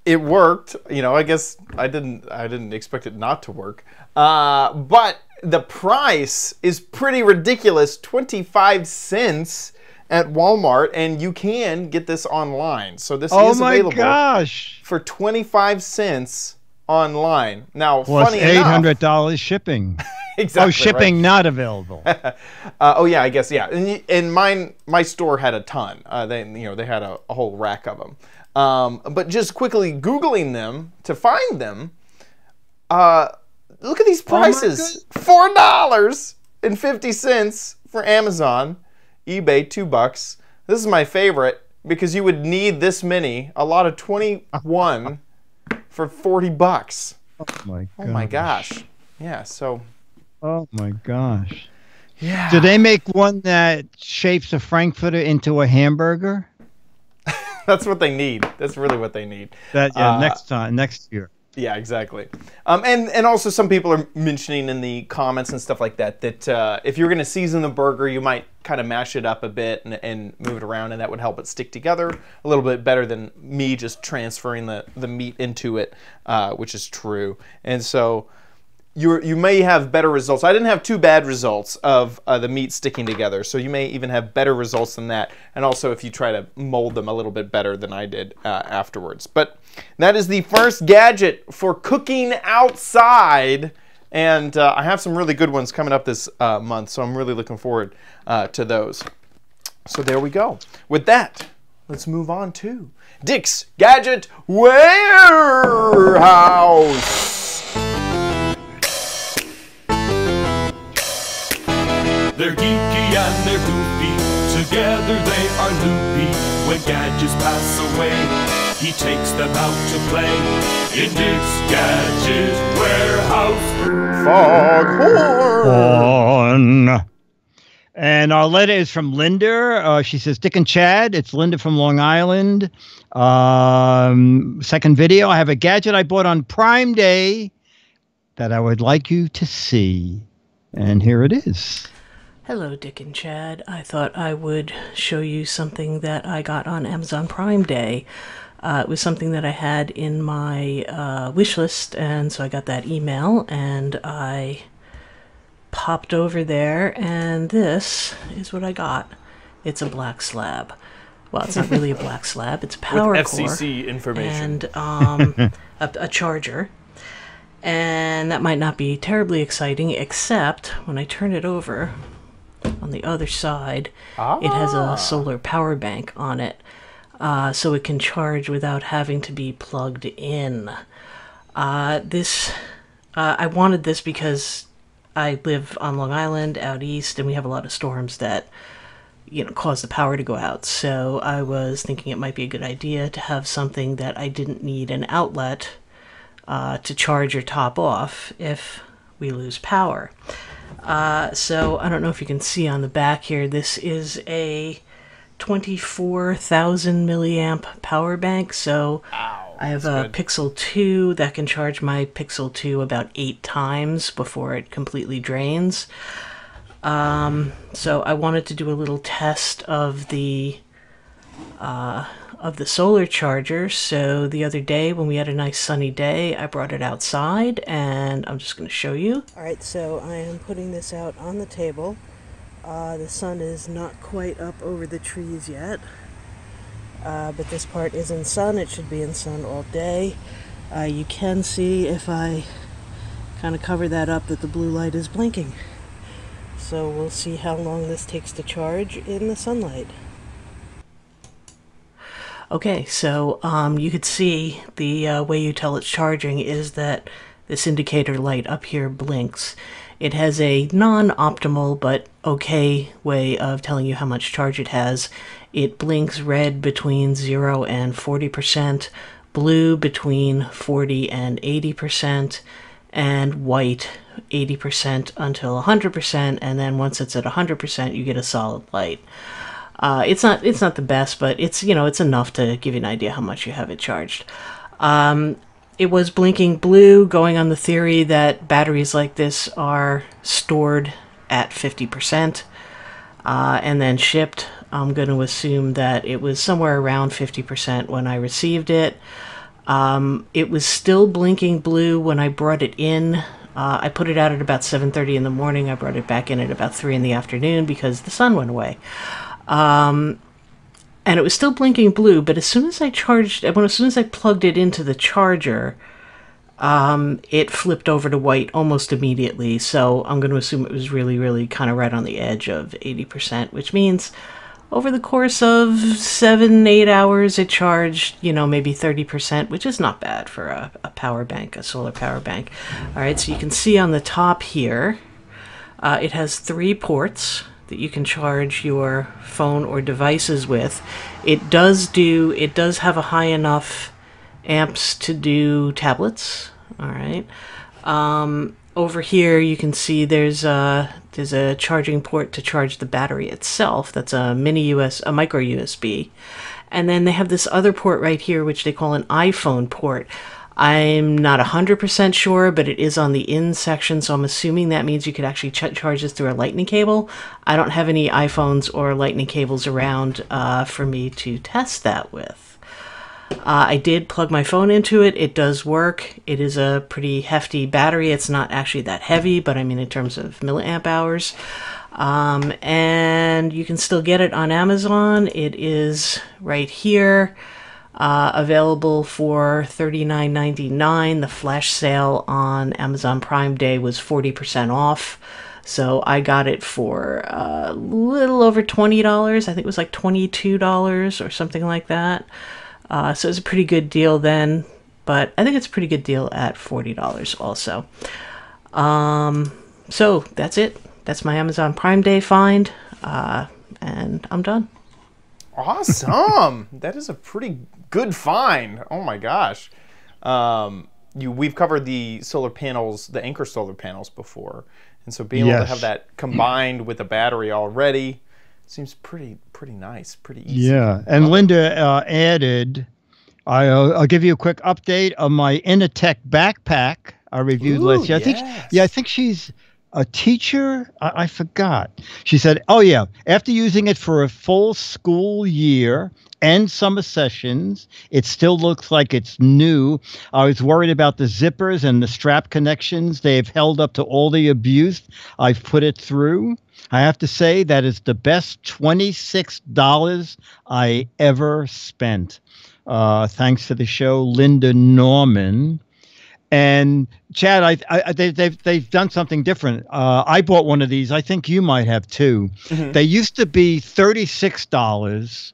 it worked. You know, I guess I didn't expect it not to work. But the price is pretty ridiculous, 25 cents at Walmart, and you can get this online. So this is available gosh. for 25 cents online. Now, Plus funny enough, $800 shipping. exactly, Oh, shipping right? not available. Oh yeah, I guess yeah. And my store had a ton. They had a whole rack of them. But just quickly Googling them to find them, look at these prices: $4.50 for Amazon, eBay $2. This is my favorite because you would need this many, a lot of 21 for $40. Oh my gosh. Yeah. So. Oh my gosh. Yeah. Do they make one that shapes a Frankfurter into a hamburger? That's what they need. That's really what they need. Next year. Yeah, exactly. And also some people are mentioning in the comments and stuff like that if you're going to season the burger, you might kind of mash it up a bit and move it around, and that would help it stick together a little bit better than me just transferring the meat into it, which is true. And so you may have better results. I didn't have too bad results of the meat sticking together, so you may even have better results than that. And also if you try to mold them a little bit better than I did afterwards. But that is the first gadget for cooking outside, and I have some really good ones coming up this month, so I'm really looking forward to those. So there we go. With that, let's move on to Dick's Gadget Warehouse. They're geeky and they're goofy, together they are loopy. When gadgets pass away, he takes them out to play in Dick's Gadget Warehouse. Foghorn. And our letter is from Linda. She says, Dick and Chad, it's Linda from Long Island. Second video, I have a gadget I bought on Prime Day that I would like you to see. And here it is. Hello, Dick and Chad. I thought I would show you something that I got on Amazon Prime Day. It was something that I had in my wish list, and so I got that email, and I popped over there, and this is what I got. It's a black slab. Well, it's not really a black slab. It's a power With core FCC information. and a charger. And that might not be terribly exciting, except when I turn it over, on the other side, it has a solar power bank on it, so it can charge without having to be plugged in. I wanted this because I live on Long Island out east, and we have a lot of storms that cause the power to go out. So I was thinking it might be a good idea to have something that I didn't need an outlet to charge or top off if we lose power. So I don't know if you can see on the back here, this is a 24,000 milliamp power bank. So I have a Pixel 2 that can charge my Pixel 2 about 8 times before it completely drains. So I wanted to do a little test of the of the solar charger. So the other day when we had a nice sunny day, I brought it outside and I'm just going to show you. Alright, so I am putting this out on the table. The sun is not quite up over the trees yet, but this part is in sun. It should be in sun all day. You can see if I kind of cover that up that the blue light is blinking. So we'll see how long this takes to charge in the sunlight. Okay, so you could see the way you tell it's charging is that this indicator light up here blinks. It has a non-optimal but okay way of telling you how much charge it has. It blinks red between 0 and 40%, blue between 40 and 80%, and white 80% until 100%, and then once it's at 100% you get a solid light. It's not the best, but it's, you know, it's enough to give you an idea how much you have it charged. It was blinking blue, going on the theory that batteries like this are stored at 50% and then shipped. I'm going to assume that it was somewhere around 50% when I received it. It was still blinking blue when I brought it in. I put it out at about 7:30 in the morning. I brought it back in at about 3 in the afternoon because the sun went away. And it was still blinking blue, but as soon as I plugged it into the charger, it flipped over to white almost immediately. So I'm going to assume it was really, really kind of right on the edge of 80%, which means over the course of 7-8 hours, it charged, you know, maybe 30%, which is not bad for a power bank, a solar power bank. All right, so you can see on the top here, it has 3 ports that you can charge your phone or devices with. It does have a high enough amps to do tablets. All right. Over here you can see there's a charging port to charge the battery itself. That's a micro USB. And then they have this other port right here which they call an iPhone port. I'm not 100% sure, but it is on the in section, so I'm assuming that means you could actually charge this through a lightning cable. I don't have any iPhones or lightning cables around for me to test that with. I did plug my phone into it. It does work. It is a pretty hefty battery. It's not actually that heavy, but I mean in terms of milliamp hours. And you can still get it on Amazon. It is right here. Available for $39.99. The flash sale on Amazon Prime Day was 40% off. So I got it for a little over $20. I think it was like $22 or something like that. So it was a pretty good deal then, but I think it's a pretty good deal at $40 also. So that's it. That's my Amazon Prime Day find, and I'm done. Awesome. That is a pretty good find. Oh my gosh. We've covered the solar panels, the Anchor solar panels before. And so being able to have that combined with a battery already seems pretty nice, pretty easy. Yeah. And Linda added, I'll give you a quick update on my Initech backpack I reviewed last year. I think she's a teacher. I forgot. She said, oh yeah, after using it for a full school year and summer sessions, it still looks like it's new. I was worried about the zippers and the strap connections. They've held up to all the abuse I've put it through. I have to say that is the best $26 I ever spent. Thanks to the show, Linda Norman. And Chad, they've done something different. I bought one of these. I think you might have too. Mm-hmm. They used to be $36,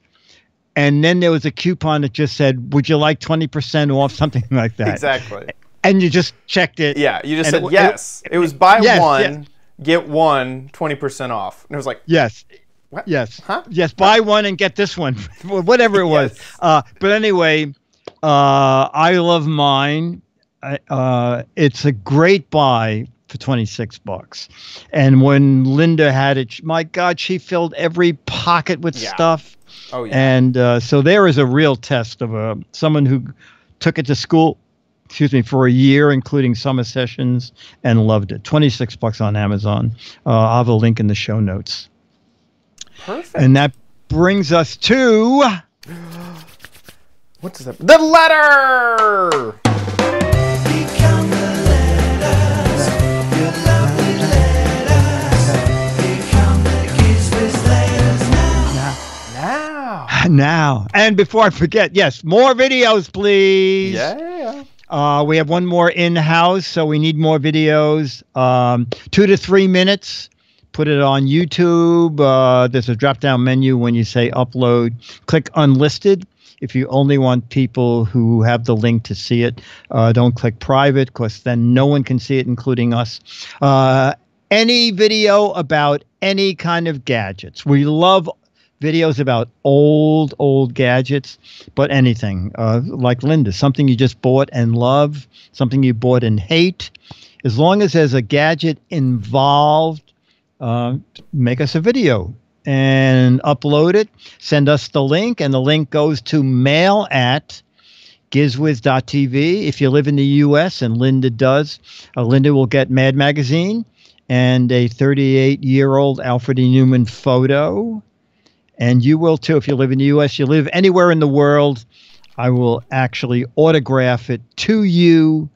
and then there was a coupon that just said, "Would you like 20% off?" Something like that. Exactly. And you just checked it. Yeah, you just said yes. It was buy one, get one, 20% off. And it was like, yes. What? Yes. Huh? Yes. Buy one and get this one. Whatever it was. But anyway, I love mine. It's a great buy for $26. And when Linda had it, my God, she filled every pocket with stuff. Oh yeah. And so there is a real test of someone who took it to school, for a year, including summer sessions, and loved it. $26 on Amazon. I'll have a link in the show notes. Perfect. And that brings us to What does that? The letter! Become the letters, your lovely letters. Become the Giz Wiz letters now. Now. And before I forget, yes, more videos, please. Yeah. We have one more in-house, so we need more videos. 2 to 3 minutes. Put it on YouTube. There's a drop-down menu when you say upload. Click unlisted if you only want people who have the link to see it. Don't click private, because then no one can see it, including us. Any video about any kind of gadgets. We love videos about old gadgets, but anything. Like Linda, something you just bought and love, something you bought and hate. As long as there's a gadget involved, make us a video and upload it. Send us the link, and the link goes to mail@gizwiz.tv. If you live in the U.S., and Linda does, Linda will get Mad Magazine and a 38-year-old Alfred E. Newman photo. And you will, too, if you live in the U.S. You live anywhere in the world, I will actually autograph it to you.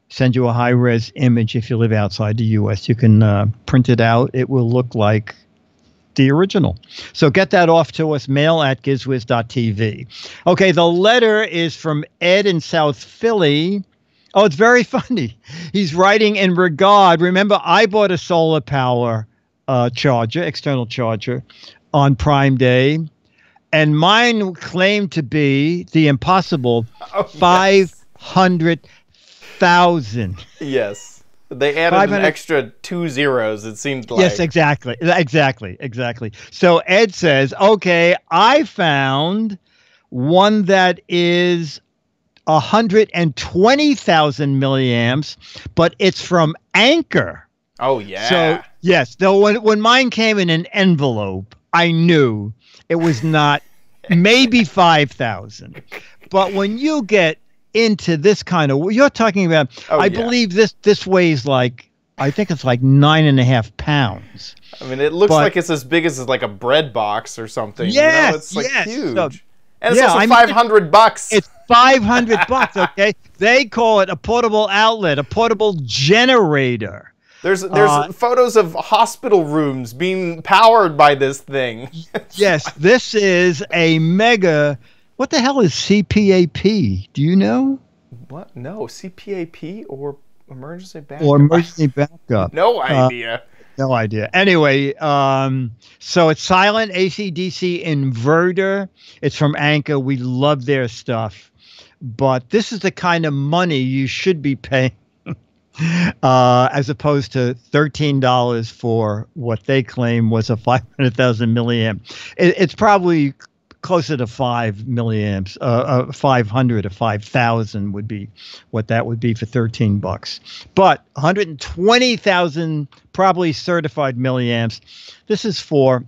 Send you a high-res image. If you live outside the U.S., you can print it out. It will look like the original. So get that off to us, mail@gizwiz.tv. Okay, the letter is from Ed in South Philly. Oh, it's very funny. He's writing in regard. Remember, I bought a solar power charger, external charger, on Prime Day, and mine claimed to be the impossible 500,000. Yes. They added an extra 2 zeros, it seemed like. Yes, exactly. So Ed says, okay, I found one that is 120,000 milliamps, but it's from Anchor. Oh, yeah. So, yes, though when mine came in an envelope, I knew it was not maybe 5,000. But when you get into this kind of, you're talking about, I believe this weighs like, I think it's like 9.5 pounds. I mean, it looks like it's as big as like a bread box or something. Yes, it's like huge. So, and it's also $500. It's $500, okay? They call it a portable outlet, a portable generator. There's photos of hospital rooms being powered by this thing. Yes, this is a mega. What the hell is CPAP? Do you know? What? No, CPAP or emergency backup? Or emergency backup. No idea. No idea. Anyway, so it's silent AC/DC inverter. It's from Anchor. We love their stuff. But this is the kind of money you should be paying. As opposed to $13 for what they claim was a 500,000 milliamp. It's probably closer to 5 milliamps. 500 or 5,000 would be what that would be for $13. But 120,000 probably certified milliamps. This is for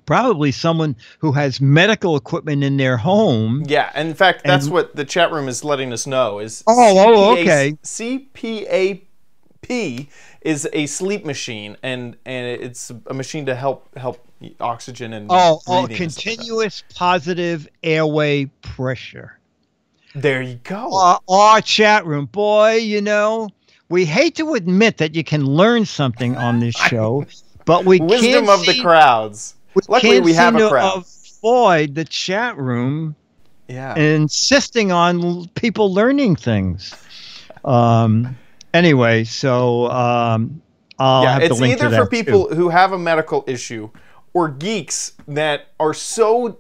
probably someone who has medical equipment in their home. Yeah, in fact, that's what the chat room is letting us know. Is okay. CPAP is a sleep machine, and it's a machine to help oxygen and breathing continuous positive airway pressure. There you go. Our chat room, boy, you know, we hate to admit that you can learn something on this show, but we wisdom of the crowds. Luckily, we have a crowd. Avoid the chat room. Yeah. Insisting on people learning things. Anyway, so I'll have to link to that. It's either for people who have a medical issue or geeks that are so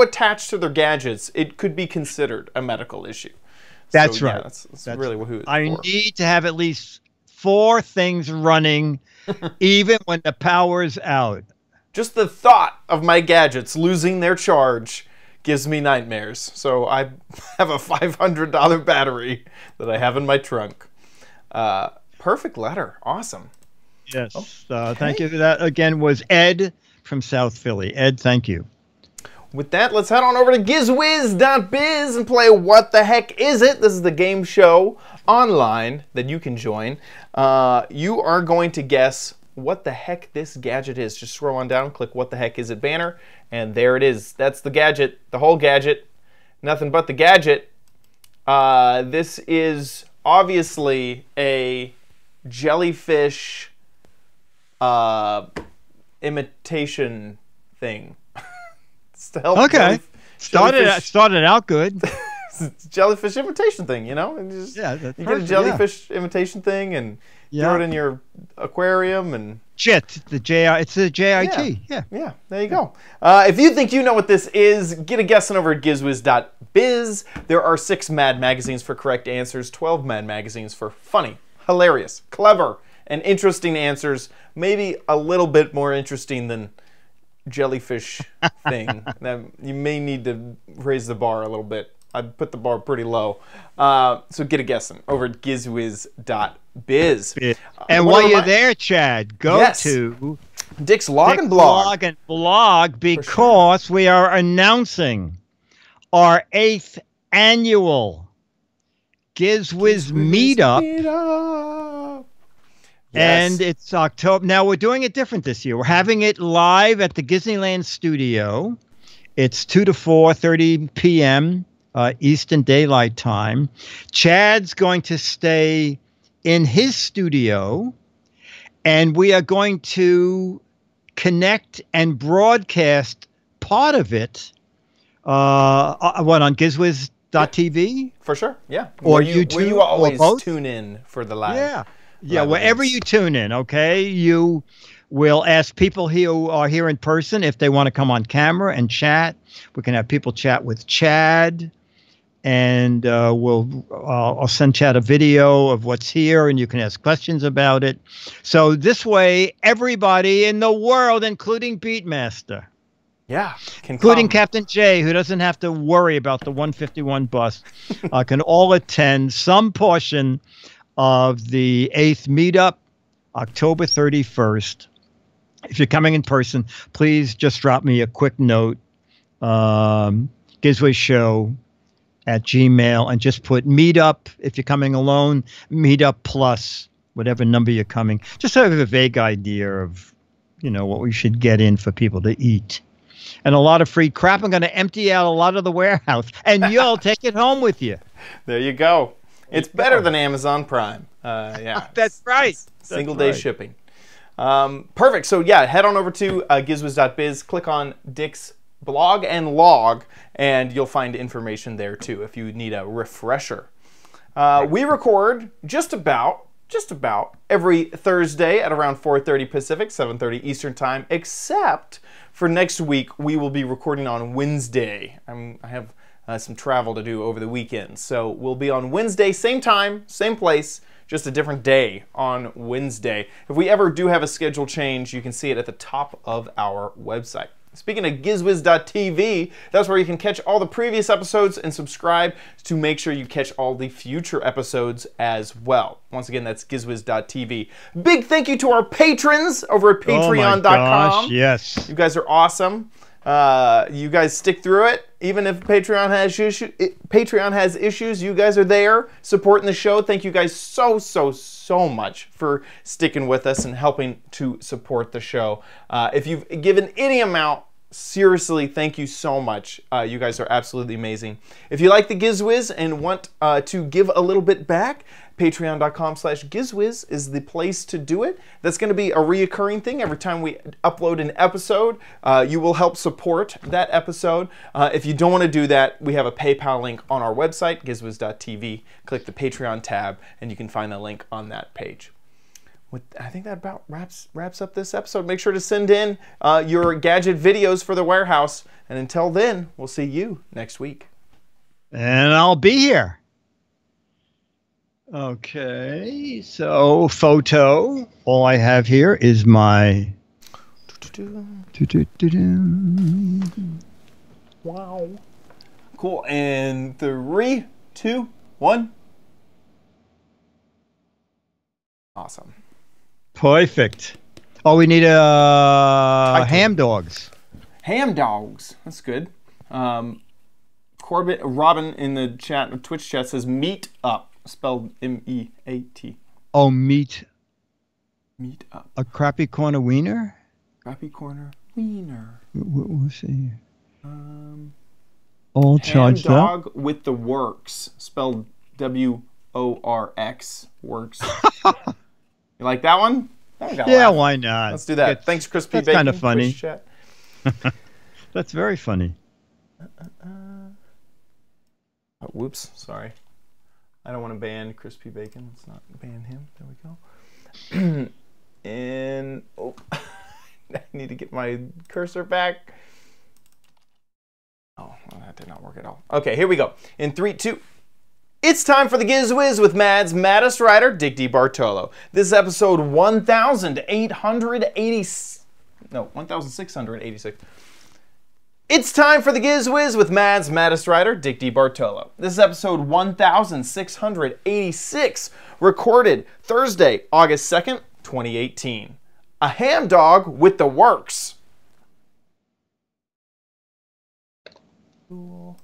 attached to their gadgets, it could be considered a medical issue. That's so, right. Yeah, that's really who it's I for. need to have at least 4 things running, even when the power's out. Just the thought of my gadgets losing their charge gives me nightmares. So I have a $500 battery that I have in my trunk. Perfect letter. Awesome. Yes. Thank you. That, again, was Ed from South Philly. Ed, thank you. With that, let's head on over to gizwiz.biz and play What the Heck Is It? This is the game show online that you can join. You are going to guess what the heck this gadget is. Just scroll on down, click What the Heck Is It banner, and there it is. That's the gadget, the whole gadget. Nothing But the Gadget. This is obviously a jellyfish imitation thing. It's to help Started out good. It's a jellyfish imitation thing, you know? And just, you get a jellyfish imitation thing and throw it in your aquarium and... JIT, it's a JIT. Yeah, there you go. If you think you know what this is, get a guess on over at gizwiz.biz. There are 6 Mad magazines for correct answers, 12 Mad magazines for funny, hilarious, clever, and interesting answers. Maybe a little bit more interesting than jellyfish thing. You may need to raise the bar a little bit. I'd put the bar pretty low. So get a guess on over at gizwiz.biz. And while you're there, Chad, go to Dick's Log and Blog. Because we are announcing our 8th annual Giz Wiz meetup. And it's October. Now, we're doing it different this year. We're having it live at the Disneyland studio. It's 2 to 4:30 p.m. Eastern Daylight Time. Chad's going to stay in his studio, and we are going to connect and broadcast part of it on gizwiz.tv? For sure, yeah. Or YouTube, where you always tune in for the live. Yeah, wherever you tune in, okay? You will ask people who are here in person if they want to come on camera and chat. We can have people chat with Chad, and I'll send Chad a video of what's here, and you can ask questions about it. So this way, everybody in the world, including Beatmaster, including Captain J, who doesn't have to worry about the 151 bus, can all attend some portion of the 8th meetup, October 31st. If you're coming in person, please just drop me a quick note, gizwizshow@gmail, and just put meetup. If you're coming alone, meetup plus whatever number you're coming. Just so I have a vague idea of, what we should get in for people to eat. And a lot of free crap. I'm going to empty out a lot of the warehouse, and you'll take it home with you. There you go. It's better than Amazon Prime. That's right. Single day shipping. Perfect. So head on over to gizwiz.biz, click on Dick's Blog and Log, and you'll find information there too if you need a refresher. We record just about every Thursday at around 4:30 Pacific, 7:30 Eastern Time, except for next week. We will be recording on Wednesday. I have some travel to do over the weekend. So we'll be on Wednesday, same time, same place, just a different day on Wednesday. If we ever do have a schedule change, you can see it at the top of our website. Speaking of gizwiz.tv, that's where you can catch all the previous episodes and subscribe to make sure you catch all the future episodes as well. Once again, that's gizwiz.tv. Big thank you to our patrons over at patreon.com. Oh my gosh, yes. You guys are awesome. You guys stick through it. Even if Patreon has issues, you guys are there supporting the show. Thank you guys so much for sticking with us and helping to support the show. If you've given any amount, seriously, thank you so much. You guys are absolutely amazing. If you like the Giz Wiz and want to give a little bit back, patreon.com/GizWiz is the place to do it. That's going to be a reoccurring thing. Every time we upload an episode, you will help support that episode. If you don't want to do that, we have a PayPal link on our website, gizwiz.tv. Click the Patreon tab, and you can find the link on that page. I think that about wraps up this episode. Make sure to send in your gadget videos for the warehouse. And until then, we'll see you next week. And I'll be here. Okay, so photo. All I have here is my... Wow. Cool. And 3, 2, 1. Awesome. Perfect. Oh, we need ham dogs. Ham dogs. That's good. Robin in the chat, Twitch chat says meat up, spelled M-E-A-T. Oh, meat. Meat up. A crappy corner wiener? Crappy corner wiener. We'll see. I'll Ham charge that. dog with the works, spelled WORX, works. You like that one? Yeah, why not? Let's do that. Thanks, Crispy That's Bacon. kind of funny. Twitch chat. That's very funny. Oh, whoops, sorry. I don't want to ban Crispy Bacon. Let's not ban him. There we go. And oh, I need to get my cursor back. Oh, well, that did not work at all. Okay, here we go. In 3, 2. It's time for the Giz Wiz with Mad's maddest writer, Dick D. Bartolo. This is episode 1686. It's time for the Giz Wiz with Mad's maddest writer, Dick D. Bartolo. This is episode 1686, recorded Thursday, August 2nd, 2018. A ham dog with the works. Cool.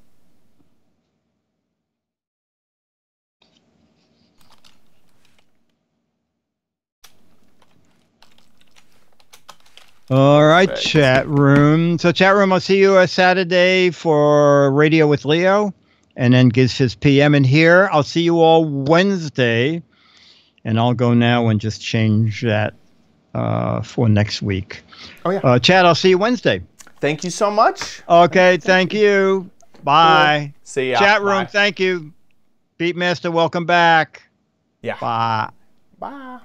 All right, chat room. So chat room, I'll see you Saturday for Radio with Leo, and then Giz his PM in here. I'll see you all Wednesday, and I'll go now and just change that for next week. Oh yeah, chat. I'll see you Wednesday. Thank you so much. Okay, thank you. Bye. Cool. See ya. Chat room, Bye. thank you. Beatmaster, welcome back. Yeah. Bye. Bye.